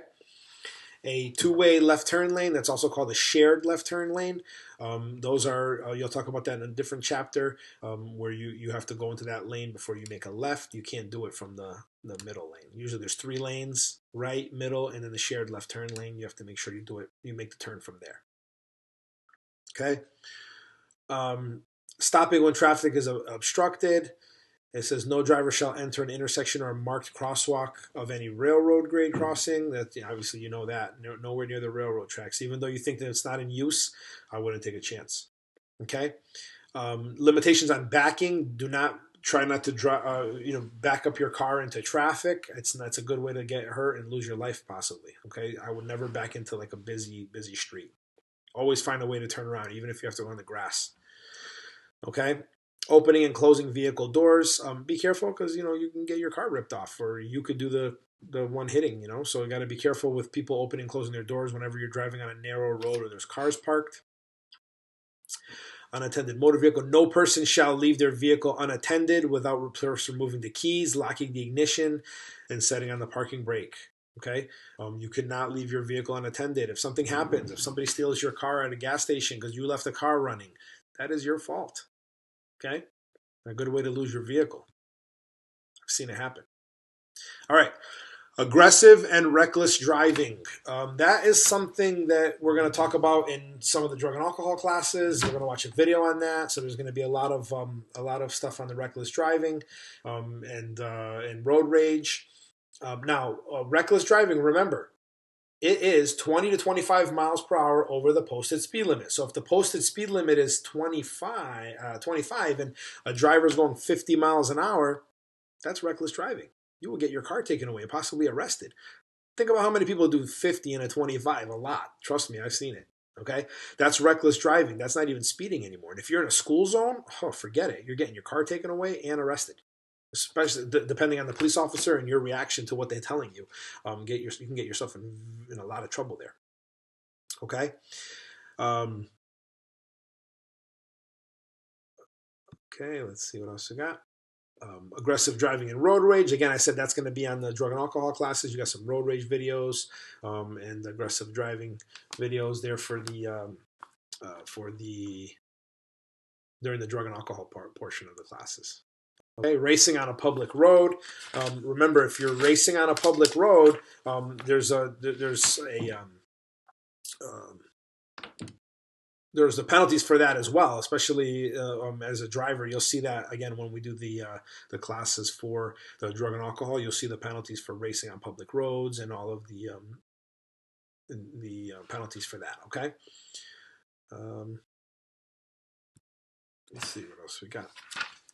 A two-way left turn lane, that's also called a shared left turn lane. Those are, you'll talk about that in a different chapter, where you have to go into that lane before you make a left. You can't do it from the middle lane. Usually there's 3 lanes, right, middle, and then the shared left turn lane. You have to make sure you make the turn from there. Okay? Stopping when traffic is obstructed. It says no driver shall enter an intersection or a marked crosswalk of any railroad grade crossing. That obviously you know that nowhere near the railroad tracks. Even though you think that it's not in use, I wouldn't take a chance. Okay. Limitations on backing. Do not try not to back up your car into traffic. That's a good way to get hurt and lose your life possibly. Okay. I would never back into like a busy street. Always find a way to turn around, even if you have to go on the grass. Okay. Opening and closing vehicle doors. Be careful because you can get your car ripped off, or you could do the one hitting. So you got to be careful with people opening and closing their doors whenever you're driving on a narrow road or there's cars parked. Unattended motor vehicle. No person shall leave their vehicle unattended without first removing the keys, locking the ignition, and setting on the parking brake. Okay, you cannot leave your vehicle unattended. If something happens, if somebody steals your car at a gas station because you left the car running, that is your fault. Okay, a good way to lose your vehicle. I've seen it happen. All right, aggressive and reckless driving. That is something that we're going to talk about in some of the drug and alcohol classes. We're going to watch a video on that. So there's going to be a lot of stuff on the reckless driving and road rage. Now, reckless driving. Remember, it is 20 to 25 miles per hour over the posted speed limit. So if the posted speed limit is 25 and a driver is going 50 miles an hour, that's reckless driving. You will get your car taken away and possibly arrested. Think about how many people do 50 and a 25. A lot. Trust me, I've seen it. Okay? That's reckless driving. That's not even speeding anymore. And if you're in a school zone, oh, forget it. You're getting your car taken away and arrested. Especially depending on the police officer and your reaction to what they're telling you. You can get yourself in a lot of trouble there. Okay? Okay, let's see what else we got. Aggressive driving and road rage. Again, I said that's going to be on the drug and alcohol classes. You got some road rage videos and aggressive driving videos there for the during the drug and alcohol portion of the classes. Okay, racing on a public road. Remember, if you're racing on a public road, there's the penalties for that as well, especially as a driver. You'll see that, again, when we do the classes for the drug and alcohol. You'll see the penalties for racing on public roads and all of the penalties for that, okay? Let's see what else we got.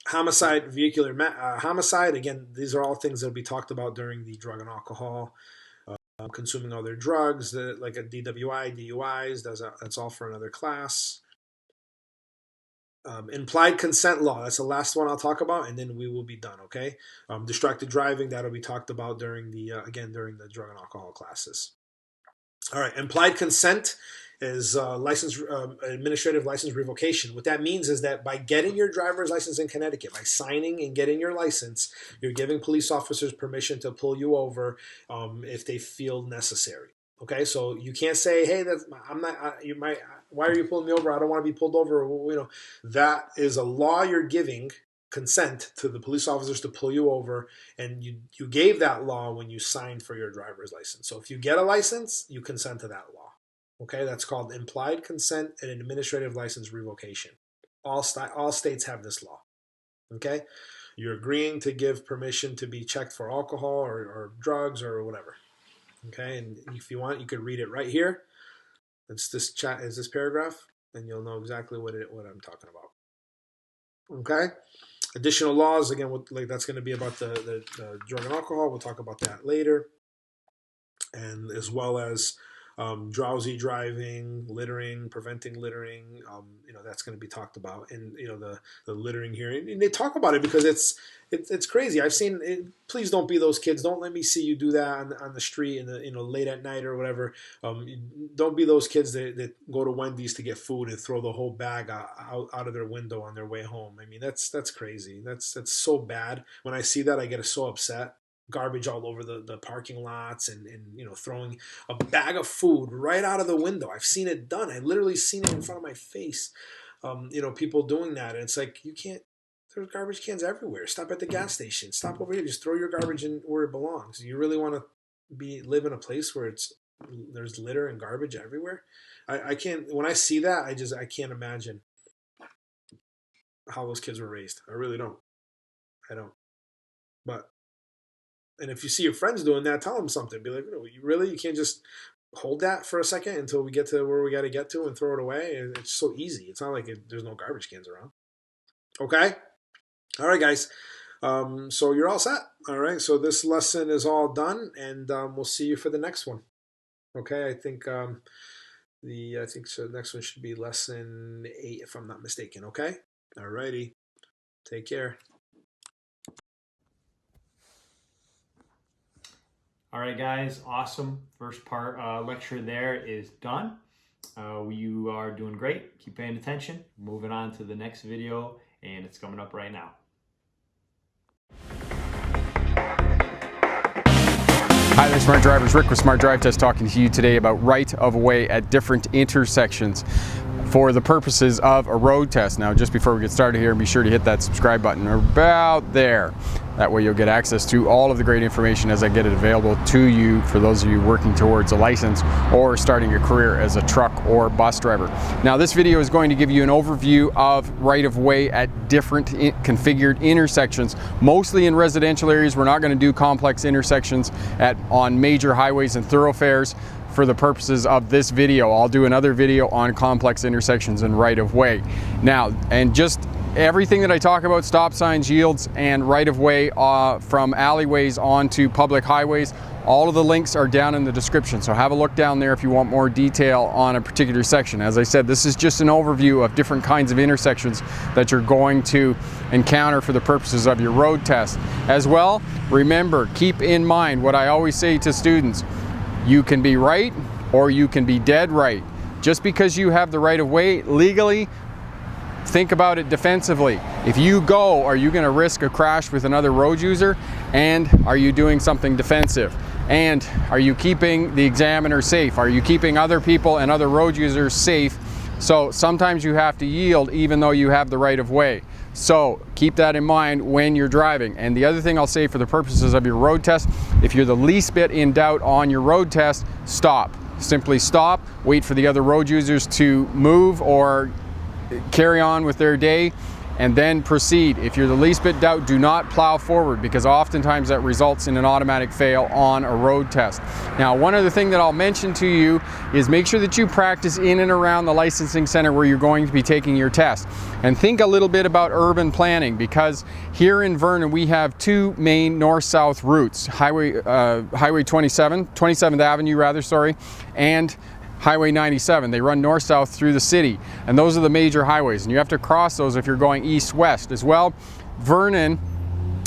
Homicide, vehicular homicide. Again, these are all things that will be talked about during the drug and alcohol. Consuming other drugs, like a DWI, DUIs, that's all for another class. Implied consent law, that's the last one I'll talk about, and then we will be done, okay? Distracted driving, that'll be talked about during the drug and alcohol classes. All right, implied consent is administrative license revocation. What that means is that by getting your driver's license in Connecticut, by signing and getting your license, you're giving police officers permission to pull you over if they feel necessary. Okay, so you can't say, "Hey, why are you pulling me over? I don't want to be pulled over." You know, that is a law you're giving consent to the police officers to pull you over, and you gave that law when you signed for your driver's license. So if you get a license, you consent to that law. Okay, that's called implied consent and administrative license revocation. All states have this law. Okay, you're agreeing to give permission to be checked for alcohol or drugs or whatever. Okay, and if you want, you could read it right here. It's this paragraph, and you'll know exactly what I'm talking about. Okay, additional laws, again, that's going to be about the drug and alcohol. We'll talk about that later, and as well as drowsy driving, littering, preventing littering. That's going to be talked about, and the littering here, and they talk about it because it's crazy. I've seen it. Please don't be those kids. Don't let me see you do that on the street late at night or whatever. Don't be those kids that go to Wendy's to get food and throw the whole bag out of their window on their way home. I mean, that's crazy. That's so bad. When I see that, I get so upset. Garbage all over the parking lots and throwing a bag of food right out of the window. I've seen it done. I literally seen it in front of my face. People doing that, and it's like, you can't. There's garbage cans everywhere. Stop at the gas station. Stop over here. Just throw your garbage in where it belongs. You really want to live in a place where there's litter and garbage everywhere? I can't. When I see that, I can't imagine how those kids were raised. I really don't. I don't. And if you see your friends doing that, tell them something. Be like, you can't just hold that for a second until we get to where we got to get to and throw it away. It's so easy. It's not like there's no garbage cans around. Okay? All right, guys. So you're all set. All right. So this lesson is all done, and we'll see you for the next one. Okay. I think the next one should be lesson 8, if I'm not mistaken. Okay. All righty. Take care. All right, guys, awesome. First part lecture there is done. You are doing great. Keep paying attention. Moving on to the next video, and it's coming up right now. Hi there, Smart Drivers. Rick with Smart Drive Test talking to you today about right of way at different intersections for the purposes of a road test. Now, just before we get started here, be sure to hit that subscribe button about there. That way you'll get access to all of the great information as I get it available to you for those of you working towards a license or starting your career as a truck or bus driver. Now, this video is going to give you an overview of right of way at different configured intersections, mostly in residential areas. We're not going to do complex intersections on major highways and thoroughfares. for the purposes of this video. I'll do another video on complex intersections and right-of-way. Now, and just everything that I talk about, stop signs, yields, and right-of-way from alleyways onto public highways, all of the links are down in the description, so have a look down there if you want more detail on a particular section. As I said, this is just an overview of different kinds of intersections that you're going to encounter for the purposes of your road test. As well, remember, keep in mind what I always say to students: you can be right or you can be dead right. Just because you have the right of way legally, think about it defensively. If you go, are you going to risk a crash with another road user? And are you doing something defensive? And are you keeping the examiner safe? Are you keeping other people and other road users safe? So sometimes you have to yield even though you have the right of way. So keep that in mind when you're driving. And the other thing I'll say for the purposes of your road test, if you're the least bit in doubt on your road test, stop. Simply stop, wait for the other road users to move or carry on with their day, and then proceed. If you're the least bit doubt, do not plow forward, because oftentimes that results in an automatic fail on a road test. Now, one other thing that I'll mention to you is make sure that you practice in and around the licensing center where you're going to be taking your test. And think a little bit about urban planning, because here in Vernon we have two main north-south routes, Highway 27th Avenue rather, and Highway 97. They run north-south through the city, and those are the major highways, and you have to cross those if you're going east-west as well. Vernon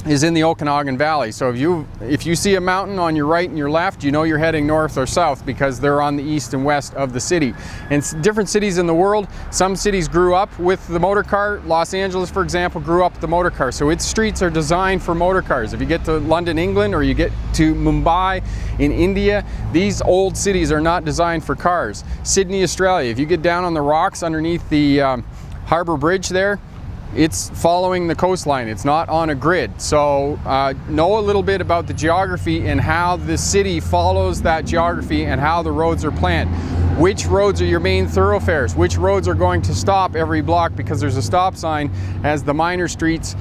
is in the Okanagan Valley, so if you see a mountain on your right and your left, you know you're heading north or south, because they're on the east and west of the city. And different cities in the world, some cities grew up with the motor car. Los Angeles, for example, grew up with the motor car, so its streets are designed for motor cars. If you get to London, England, or you get to Mumbai in India, these old cities are not designed for cars. Sydney, Australia, if you get down on the rocks underneath the Harbour Bridge there, it's following the coastline, it's not on a grid. So know a little bit about the geography and how the city follows that geography and how the roads are planned. Which roads are your main thoroughfares? Which roads are going to stop every block because there's a stop sign as the minor streets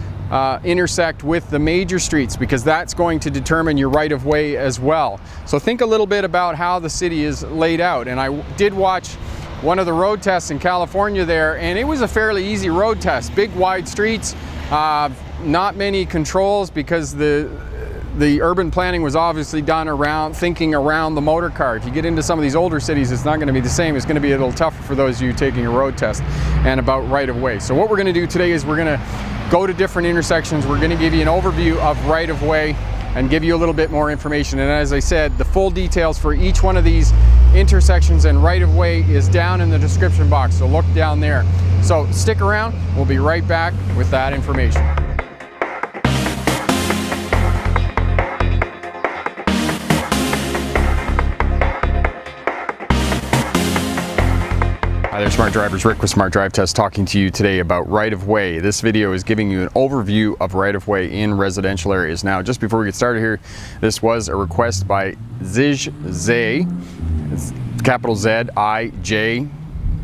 intersect with the major streets, because that's going to determine your right of way as well. So think a little bit about how the city is laid out. And I did watch one of the road tests in California there, and it was a fairly easy road test. Big wide streets, not many controls, because the urban planning was obviously done thinking around the motor car. If you get into some of these older cities, it's not going to be the same. It's going to be a little tougher for those of you taking a road test, and about right of way. So what we're going to do today is we're going to go to different intersections. We're going to give you an overview of right of way and give you a little bit more information. And as I said, the full details for each one of these intersections and right of way is down in the description box, so look down there. So stick around, we'll be right back with that information. Hi there, Smart Drivers. Rick with Smart Drive Test talking to you today about right-of-way. This video is giving you an overview of right-of-way in residential areas. Now, just before we get started here, this was a request by Zij Zay. It's capital Z, I, J,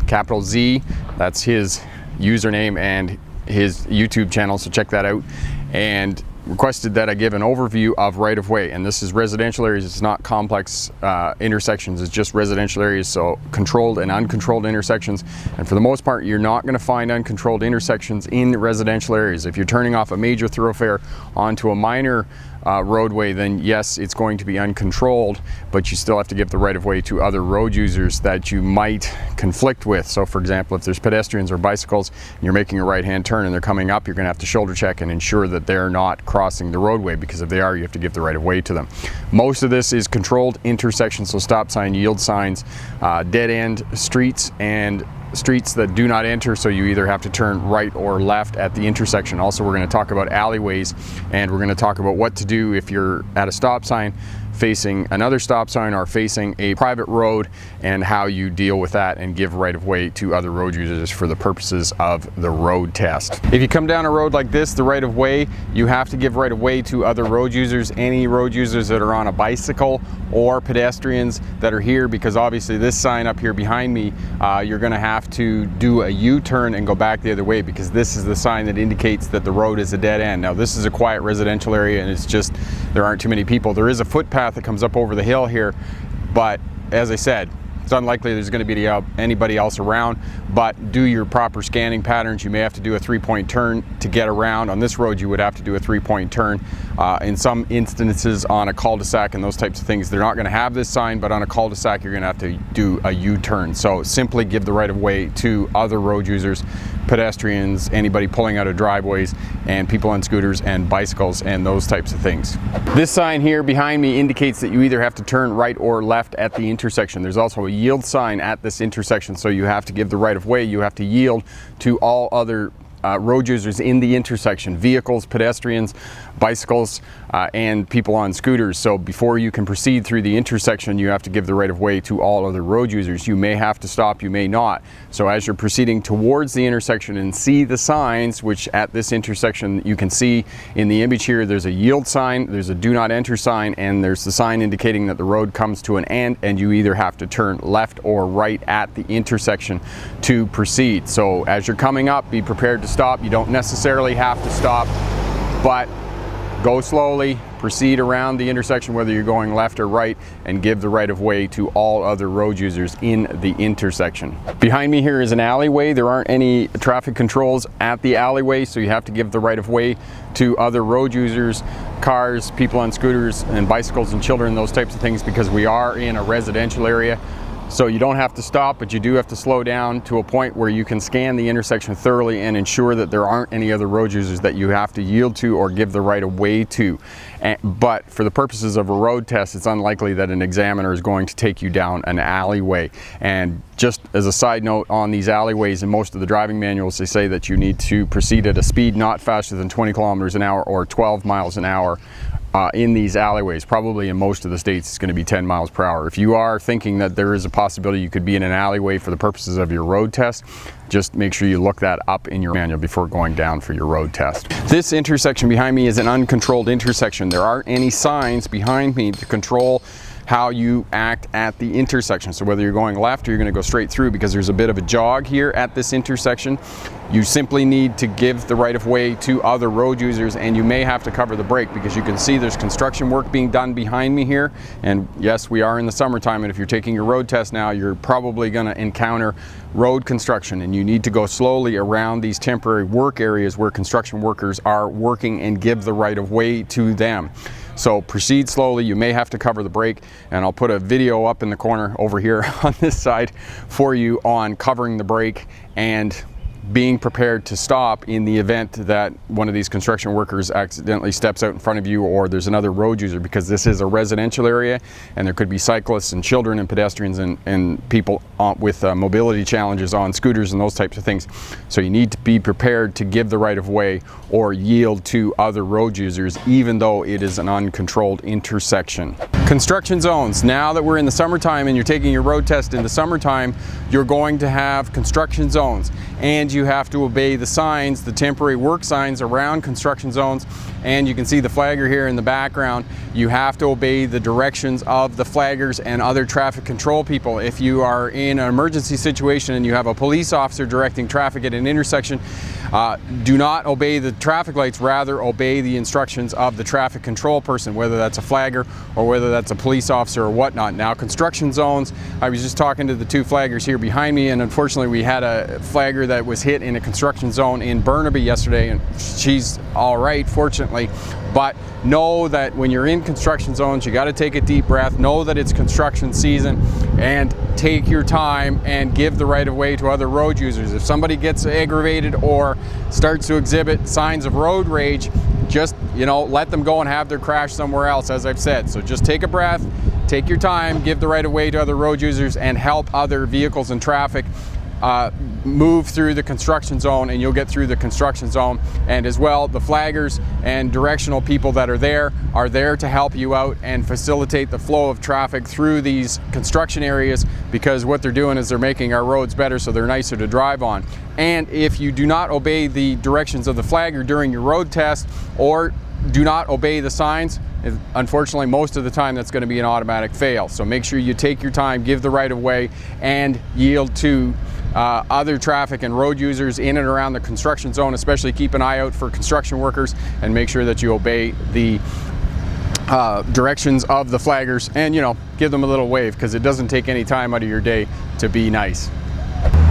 capital Z. That's his username and his YouTube channel, so check that out. And requested that I give an overview of right-of-way, and this is residential areas. It's not complex intersections, it's just residential areas, so controlled and uncontrolled intersections. And for the most part, you're not going to find uncontrolled intersections in residential areas. If you're turning off a major thoroughfare onto a minor roadway, then yes, it's going to be uncontrolled, but you still have to give the right-of-way to other road users that you might conflict with. So for example, if there's pedestrians or bicycles and you're making a right-hand turn and they're coming up, you're going to have to shoulder check and ensure that they're not crossing the roadway, because if they are, you have to give the right-of-way to them. Most of this is controlled intersections, so stop sign, yield signs, dead-end streets, and streets that do not enter, so you either have to turn right or left at the intersection. Also, we're going to talk about alleyways, and we're going to talk about what to do if you're at a stop sign facing another stop sign or facing a private road, and how you deal with that and give right of way to other road users for the purposes of the road test. If you come down a road like this, the right of way, you have to give right of way to other road users, any road users that are on a bicycle or pedestrians that are here, because obviously this sign up here behind me, you're going to have to do a U-turn and go back the other way, because this is the sign that indicates that the road is a dead end. Now, this is a quiet residential area, and it's just there aren't too many people. There is a footpath that comes up over the hill here, but as I said, it's unlikely there's going to be anybody else around, but do your proper scanning patterns. You may have to do a 3-point turn to get around. On this road, you would have to do a 3-point turn. In some instances on a cul-de-sac and those types of things, they're not going to have this sign, but on a cul-de-sac, you're going to have to do a U-turn. So simply give the right of way to other road users, pedestrians, anybody pulling out of driveways, and people on scooters and bicycles and those types of things. This sign here behind me indicates that you either have to turn right or left at the intersection. There's also a yield sign at this intersection, so you have to give the right of way. You have to yield to all other road users in the intersection, vehicles, pedestrians, bicycles, and people on scooters. So before you can proceed through the intersection, you have to give the right of way to all other road users. You may have to stop, you may not. So as you're proceeding towards the intersection and see the signs, which at this intersection you can see in the image here, there's a yield sign, there's a do not enter sign, and there's the sign indicating that the road comes to an end and you either have to turn left or right at the intersection to proceed. So as you're coming up, be prepared to stop. You don't necessarily have to stop, but go slowly, proceed around the intersection whether you're going left or right, and give the right of way to all other road users in the intersection. Behind me here is an alleyway. There aren't any traffic controls at the alleyway, so you have to give the right of way to other road users, cars, people on scooters and bicycles and children, those types of things, because we are in a residential area. So you don't have to stop, but you do have to slow down to a point where you can scan the intersection thoroughly and ensure that there aren't any other road users that you have to yield to or give the right of way to. But for the purposes of a road test, it's unlikely that an examiner is going to take you down an alleyway. And just as a side note, on these alleyways, in most of the driving manuals, they say that you need to proceed at a speed not faster than 20 kilometers an hour or 12 miles an hour. In these alleyways. Probably in most of the states it's going to be 10 miles per hour. If you are thinking that there is a possibility you could be in an alleyway for the purposes of your road test, just make sure you look that up in your manual before going down for your road test. This intersection behind me is an uncontrolled intersection. There aren't any signs behind me to control how you act at the intersection. So whether you're going left or you're going to go straight through, because there's a bit of a jog here at this intersection, you simply need to give the right of way to other road users, and you may have to cover the brake because you can see there's construction work being done behind me here. And yes, we are in the summertime, and if you're taking your road test now, you're probably going to encounter road construction, and you need to go slowly around these temporary work areas where construction workers are working and give the right of way to them. So proceed slowly. You may have to cover the brake, and I'll put a video up in the corner over here on this side for you on covering the brake and being prepared to stop in the event that one of these construction workers accidentally steps out in front of you or there's another road user, because this is a residential area and there could be cyclists and children and pedestrians and people with mobility challenges on scooters and those types of things. So you need to be prepared to give the right of way or yield to other road users, even though it is an uncontrolled intersection. Construction zones. Now that we're in the summertime and you're taking your road test in the summertime, you're going to have construction zones, and you have to obey the signs, the temporary work signs around construction zones. And you can see the flagger here in the background. You have to obey the directions of the flaggers and other traffic control people. If you are in an emergency situation and you have a police officer directing traffic at an intersection, do not obey the traffic lights, rather obey the instructions of the traffic control person, whether that's a flagger or whether that's a police officer or whatnot. Now, construction zones, I was just talking to the two flaggers here behind me, and unfortunately we had a flagger that was hit in a construction zone in Burnaby yesterday, and she's all right, fortunately. But know that when you're in construction zones, you got to take a deep breath, know that it's construction season, and take your time and give the right of way to other road users. If somebody gets aggravated or starts to exhibit signs of road rage, just, let them go and have their crash somewhere else, as I've said. So just take a breath, take your time, give the right of way to other road users, and help other vehicles and traffic move through the construction zone, and you'll get through the construction zone. And as well, the flaggers and directional people that are there to help you out and facilitate the flow of traffic through these construction areas, because what they're doing is they're making our roads better so they're nicer to drive on. And if you do not obey the directions of the flagger during your road test or do not obey the signs, unfortunately most of the time that's going to be an automatic fail. So make sure you take your time, give the right of way, and yield to other traffic and road users in and around the construction zone. Especially keep an eye out for construction workers and make sure that you obey the directions of the flaggers, and you know, give them a little wave, because it doesn't take any time out of your day to be nice.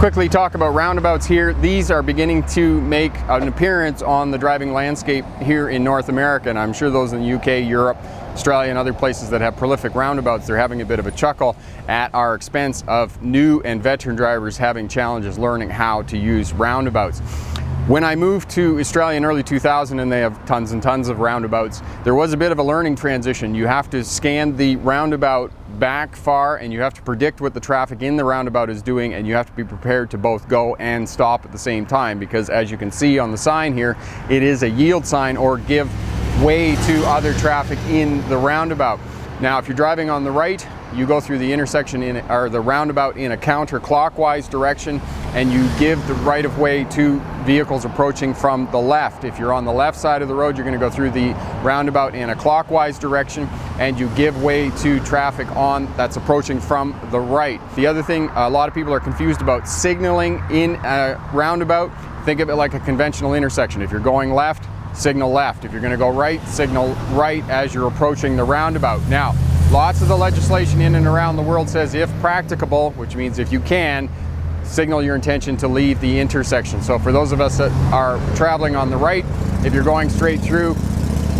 Quickly talk about roundabouts here. These are beginning to make an appearance on the driving landscape here in North America, and I'm sure those in the UK, Europe, Australia, and other places that have prolific roundabouts, they're having a bit of a chuckle at our expense of new and veteran drivers having challenges learning how to use roundabouts. When I moved to Australia in early 2000, and they have tons and tons of roundabouts, there was a bit of a learning transition. You have to scan the roundabout back far, and you have to predict what the traffic in the roundabout is doing, and you have to be prepared to both go and stop at the same time, because as you can see on the sign here, it is a yield sign or give way to other traffic in the roundabout. Now, if you're driving on the right, you go through the intersection or the roundabout in a counterclockwise direction, and you give the right of way to vehicles approaching from the left. If you're on the left side of the road, you're going to go through the roundabout in a clockwise direction, and you give way to traffic that's approaching from the right. The other thing, a lot of people are confused about signaling in a roundabout. Think of it like a conventional intersection. If you're going left, signal left. If you're going to go right, signal right as you're approaching the roundabout. Now, lots of the legislation in and around the world says if practicable, which means if you can, signal your intention to leave the intersection. So for those of us that are traveling on the right, if you're going straight through,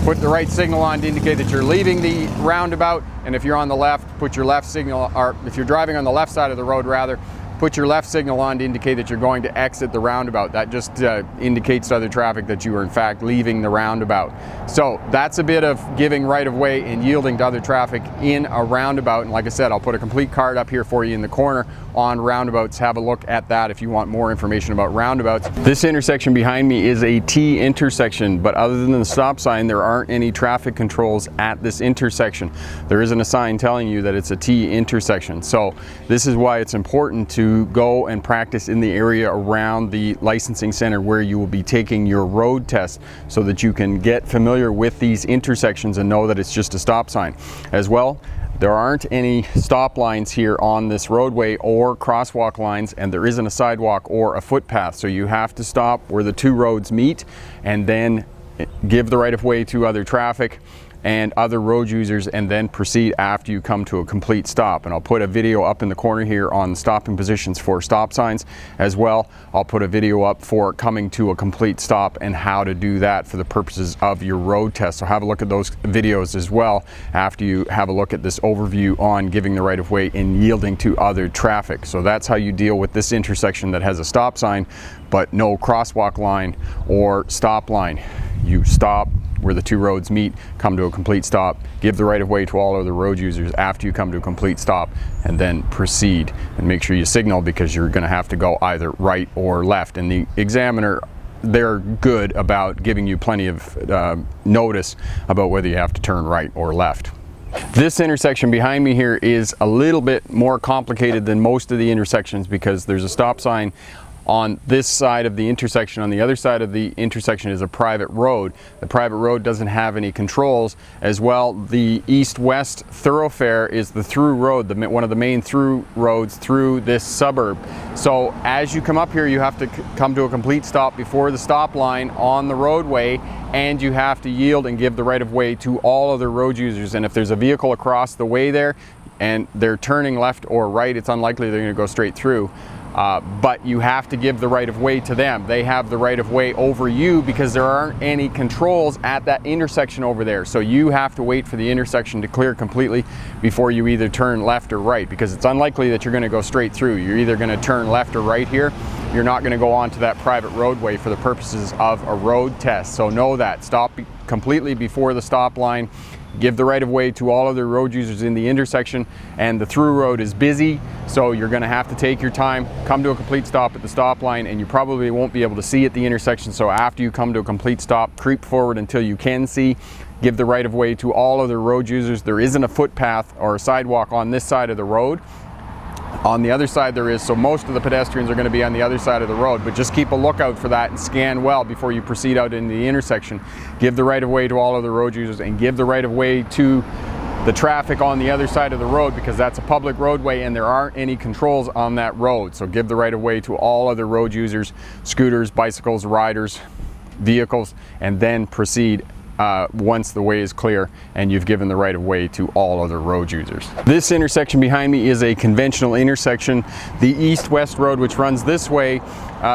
put the right signal on to indicate that you're leaving the roundabout, and if you're on the left, put your left signal, or if you're driving on the left side of the road rather, put your left signal on to indicate that you're going to exit the roundabout. That just indicates to other traffic that you are in fact leaving the roundabout. So that's a bit of giving right of way and yielding to other traffic in a roundabout. And like I said, I'll put a complete card up here for you in the corner on roundabouts. Have a look at that if you want more information about roundabouts. This intersection behind me is a T intersection, but other than the stop sign, there aren't any traffic controls at this intersection. There isn't a sign telling you that it's a T intersection. So this is why it's important to go and practice in the area around the licensing center where you will be taking your road test, so that you can get familiar with these intersections and know that it's just a stop sign. As well, there aren't any stop lines here on this roadway or crosswalk lines, and there isn't a sidewalk or a footpath. So you have to stop where the two roads meet and then give the right of way to other traffic and other road users, and then proceed after you come to a complete stop. And I'll put a video up in the corner here on stopping positions for stop signs. As well, I'll put a video up for coming to a complete stop and how to do that for the purposes of your road test. So have a look at those videos as well after you have a look at this overview on giving the right of way and yielding to other traffic. So that's how you deal with this intersection that has a stop sign but no crosswalk line or stop line. You stop where the two roads meet, come to a complete stop, give the right of way to all other road users after you come to a complete stop, and then proceed. And make sure you signal, because you're going to have to go either right or left. And the examiner, they're good about giving you plenty of notice about whether you have to turn right or left. This intersection behind me here is a little bit more complicated than most of the intersections, because there's a stop sign on this side of the intersection. On the other side of the intersection is a private road. The private road doesn't have any controls. As well, the east-west thoroughfare is the through road, one of the main through roads through this suburb. So as you come up here, you have to come to a complete stop before the stop line on the roadway, and you have to yield and give the right of way to all other road users. And if there's a vehicle across the way there and they're turning left or right, it's unlikely they're going to go straight through. But you have to give the right of way to them. They have the right of way over you, because there aren't any controls at that intersection over there. So you have to wait for the intersection to clear completely before you either turn left or right, because it's unlikely that you're going to go straight through. You're either going to turn left or right here. You're not going to go onto that private roadway for the purposes of a road test. So know that. Stop completely before the stop line. Give the right of way to all other road users in the intersection, and the through road is busy, so you're going to have to take your time, come to a complete stop at the stop line, and you probably won't be able to see at the intersection. So after you come to a complete stop, creep forward until you can see. Give the right of way to all other road users. There isn't a footpath or a sidewalk on this side of the road. On the other side there is, so most of the pedestrians are going to be on the other side of the road, but just keep a lookout for that and scan well before you proceed out into the intersection. Give the right of way to all other road users, and give the right of way to the traffic on the other side of the road, because that's a public roadway and there aren't any controls on that road. So give the right of way to all other road users, scooters, bicycles, riders, vehicles, and then proceed once the way is clear and you've given the right of way to all other road users. This intersection behind me is a conventional intersection. The east-west road, which runs this way,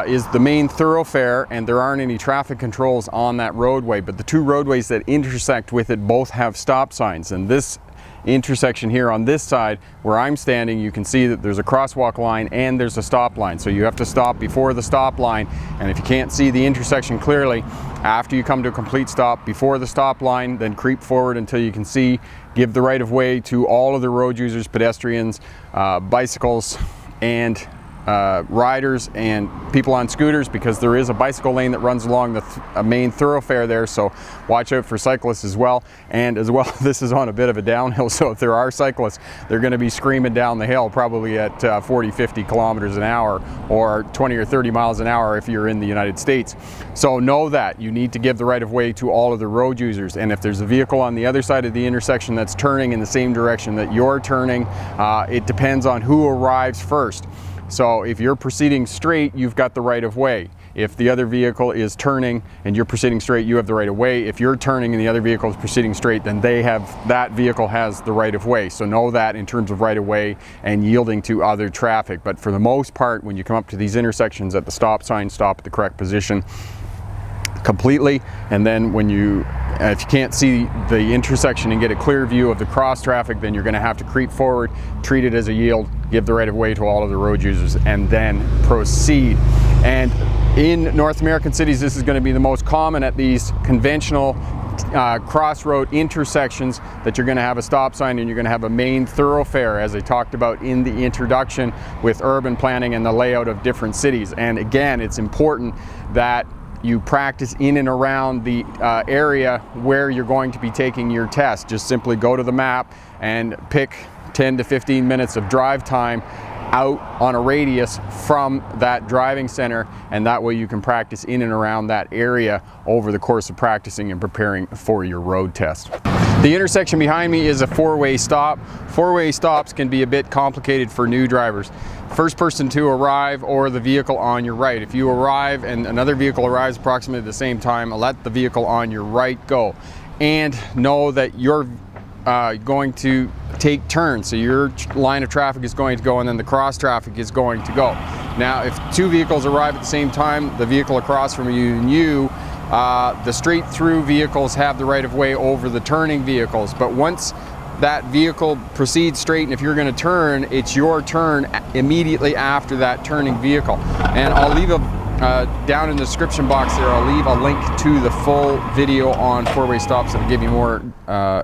is the main thoroughfare, and there aren't any traffic controls on that roadway, but the two roadways that intersect with it both have stop signs. And this intersection here on this side where I'm standing, you can see that there's a crosswalk line and there's a stop line, so you have to stop before the stop line. And if you can't see the intersection clearly, after you come to a complete stop before the stop line, then creep forward until you can see. Give the right of way to all of the road users, pedestrians, bicycles, and riders and people on scooters, because there is a bicycle lane that runs along the main thoroughfare there, so watch out for cyclists as well. And as well, this is on a bit of a downhill, so if there are cyclists, they're going to be screaming down the hill probably at 40-50 kilometers an hour, or 20 or 30 miles an hour if you're in the United States. So know that you need to give the right of way to all of the road users, and if there's a vehicle on the other side of the intersection that's turning in the same direction that you're turning, it depends on who arrives first. So if you're proceeding straight, you've got the right of way. If the other vehicle is turning and you're proceeding straight, you have the right of way. If you're turning and the other vehicle is proceeding straight, then that vehicle has the right of way. So know that in terms of right of way and yielding to other traffic. But for the most part, when you come up to these intersections at the stop sign, stop at the correct position completely. And then when if you can't see the intersection and get a clear view of the cross traffic, then you're going to have to creep forward, treat it as a yield, give the right of way to all of the road users, and then proceed. And in North American cities, this is going to be the most common at these conventional crossroad intersections, that you're going to have a stop sign and you're going to have a main thoroughfare, as I talked about in the introduction with urban planning and the layout of different cities. And again, it's important that you practice in and around the area where you're going to be taking your test. Just simply go to the map and pick 10 to 15 minutes of drive time out on a radius from that driving center, and that way you can practice in and around that area over the course of practicing and preparing for your road test. The intersection behind me is a four-way stop. Four-way stops can be a bit complicated for new drivers. First person to arrive or the vehicle on your right. If you arrive and another vehicle arrives approximately at the same time, let the vehicle on your right go. And know that you're going to take turns. So your line of traffic is going to go and then the cross traffic is going to go. Now, if two vehicles arrive at the same time, the vehicle across from you and you, the straight through vehicles have the right of way over the turning vehicles. But once that vehicle proceeds straight, and if you're going to turn, it's your turn immediately after that turning vehicle. And I'll leave down in the description box there, I'll leave a link to the full video on four-way stops that'll give you more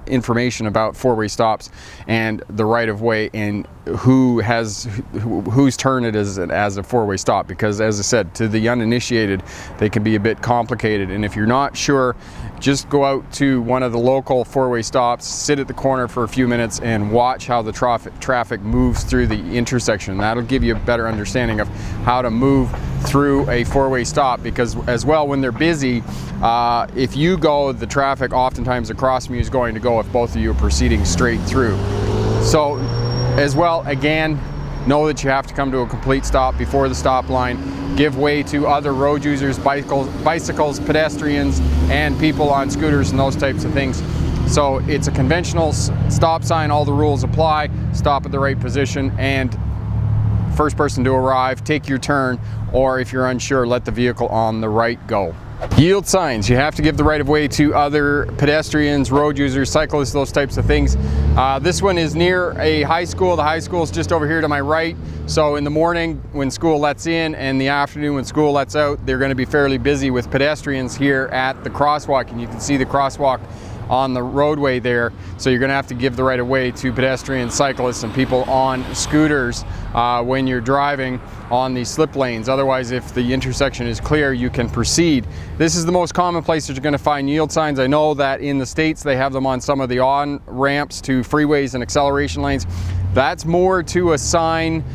information about four-way stops and the right of way and whose turn it is as a four-way stop, because as I said, to the uninitiated, they can be a bit complicated. And if you're not sure, just go out to one of the local four-way stops, sit at the corner for a few minutes and watch how the traffic moves through the intersection. That'll give you a better understanding of how to move through a four-way stop, because as well, when they're busy, if you go, the traffic oftentimes across from you is going to go if both of you are proceeding straight through. So as well, again, know that you have to come to a complete stop before the stop line. Give way to other road users, bicycles, pedestrians, and people on scooters and those types of things. So it's a conventional stop sign, all the rules apply, stop at the right position, and first person to arrive, take your turn, or if you're unsure, let the vehicle on the right go. Yield signs, you have to give the right of way to other pedestrians, road users, cyclists, those types of things. This one is near a high school. The high school is just over here to my right. So in the morning when school lets in and the afternoon when school lets out, they're going to be fairly busy with pedestrians here at the crosswalk, and you can see the crosswalk on the roadway there. So you're going to have to give the right of way to pedestrians, cyclists, and people on scooters when you're driving on these slip lanes. Otherwise, if the intersection is clear, you can proceed. This is the most common place that you're going to find yield signs. I know that in the States they have them on some of the on-ramps to freeways and acceleration lanes. That's more to assign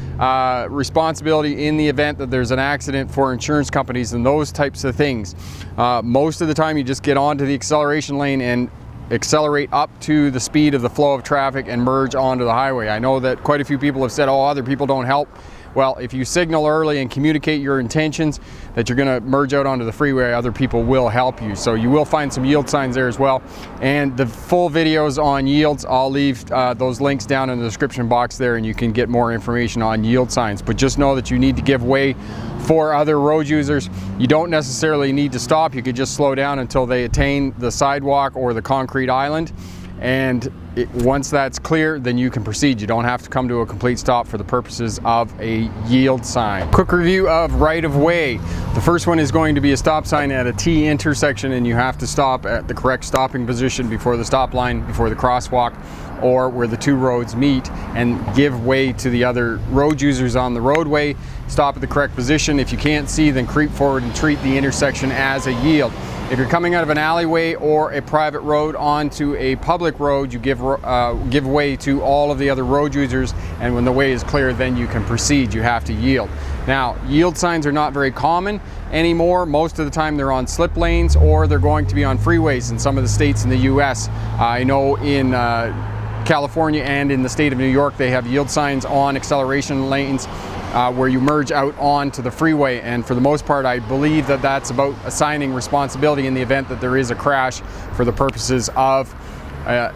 responsibility in the event that there's an accident for insurance companies and those types of things. Most of the time you just get onto the acceleration lane and accelerate up to the speed of the flow of traffic and merge onto the highway. I know that quite a few people have said, oh, other people don't help. Well, if you signal early and communicate your intentions that you're going to merge out onto the freeway, other people will help you. So you will find some yield signs there as well. And the full videos on yields, I'll leave those links down in the description box there, and you can get more information on yield signs. But just know that you need to give way for other road users. You don't necessarily need to stop. You could just slow down until they attain the sidewalk or the concrete island. And once that's clear, then you can proceed. You don't have to come to a complete stop for the purposes of a yield sign. Quick review of right of way. The first one is going to be a stop sign at a T intersection, and you have to stop at the correct stopping position before the stop line, before the crosswalk, or where the two roads meet, and give way to the other road users on the roadway. Stop at the correct position. If you can't see, then creep forward and treat the intersection as a yield. If you're coming out of an alleyway or a private road onto a public road, you give way to all of the other road users, and when the way is clear, then you can proceed. You have to yield. Now, yield signs are not very common anymore. Most of the time they're on slip lanes, or they're going to be on freeways in some of the states in the US. I know in California and in the state of New York, they have yield signs on acceleration lanes where you merge out onto the freeway, and for the most part I believe that that's about assigning responsibility in the event that there is a crash for the purposes of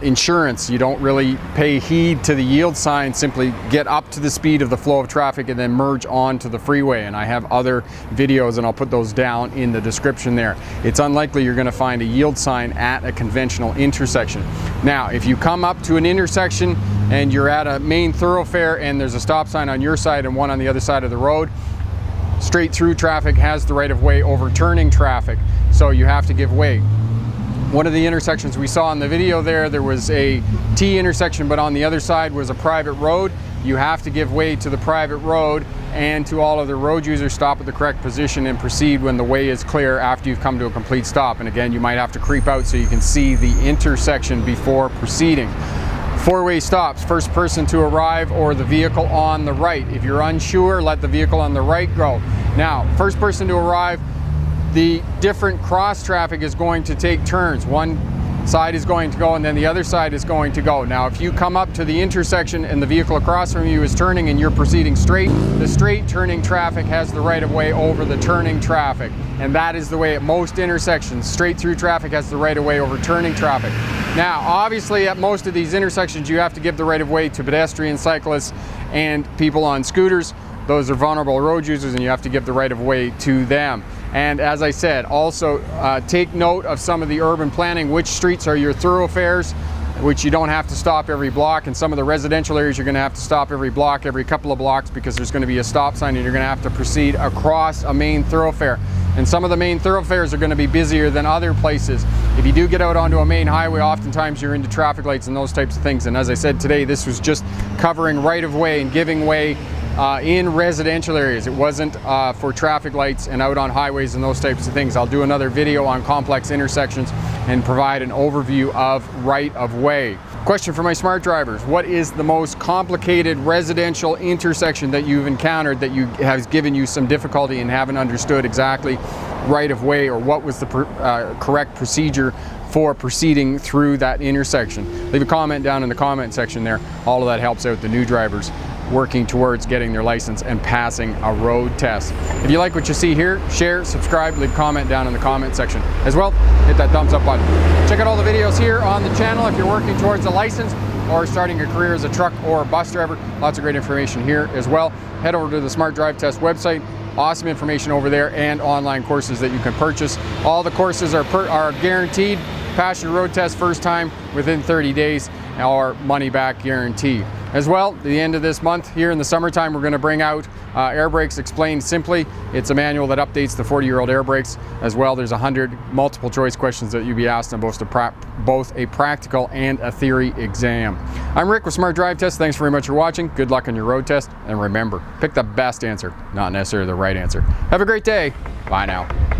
insurance. You don't really pay heed to the yield sign, simply get up to the speed of the flow of traffic and then merge onto the freeway. And I have other videos, and I'll put those down in the description there. It's unlikely you're going to find a yield sign at a conventional intersection. Now, if you come up to an intersection and you're at a main thoroughfare and there's a stop sign on your side and one on the other side of the road, straight through traffic has the right of way over turning traffic, so you have to give way. One of the intersections we saw in the video there was a T intersection, but on the other side was a private road. You have to give way to the private road and to all other road users. Stop at the correct position and proceed when the way is clear after you've come to a complete stop. And again, you might have to creep out so you can see the intersection before proceeding. Four-way stops, first person to arrive or the vehicle on the right. If you're unsure, let the vehicle on the right go. Now, first person to arrive, the different cross traffic is going to take turns. One side is going to go and then the other side is going to go. Now, if you come up to the intersection and the vehicle across from you is turning and you're proceeding straight, the straight turning traffic has the right of way over the turning traffic. And that is the way at most intersections. Straight through traffic has the right of way over turning traffic. Now, obviously at most of these intersections, you have to give the right of way to pedestrians, cyclists, and people on scooters. Those are vulnerable road users, and you have to give the right of way to them. And as I said, also take note of some of the urban planning. Which streets are your thoroughfares, which you don't have to stop every block. And some of the residential areas, you're going to have to stop every block, every couple of blocks, because there's going to be a stop sign and you're going to have to proceed across a main thoroughfare. And some of the main thoroughfares are going to be busier than other places. If you do get out onto a main highway, oftentimes you're into traffic lights and those types of things. And as I said today, this was just covering right of way and giving way in residential areas. It wasn't for traffic lights and out on highways and those types of things. I'll do another video on complex intersections and provide an overview of right of way. Question for my smart drivers: what is the most complicated residential intersection that you've encountered that has given you some difficulty and haven't understood exactly right of way, or what was the correct procedure for proceeding through that intersection? Leave a comment down in the comment section there. All of that helps out the new drivers working towards getting their license and passing a road test. If you like what you see here, share, subscribe, leave a comment down in the comment section. As well, hit that thumbs up button. Check out all the videos here on the channel if you're working towards a license or starting a career as a truck or a bus driver. Lots of great information here as well. Head over to the Smart Drive Test website. Awesome information over there and online courses that you can purchase. All the courses are guaranteed. Pass your road test first time within 30 days or money back guarantee. As well, at the end of this month here in the summertime, we're going to bring out Air Brakes Explained Simply. It's a manual that updates the 40-year-old air brakes. As well, there's 100 multiple choice questions that you'll be asked on both a practical and a theory exam. I'm Rick with Smart Drive Test. Thanks very much for watching. Good luck on your road test. And remember, pick the best answer, not necessarily the right answer. Have a great day. Bye now.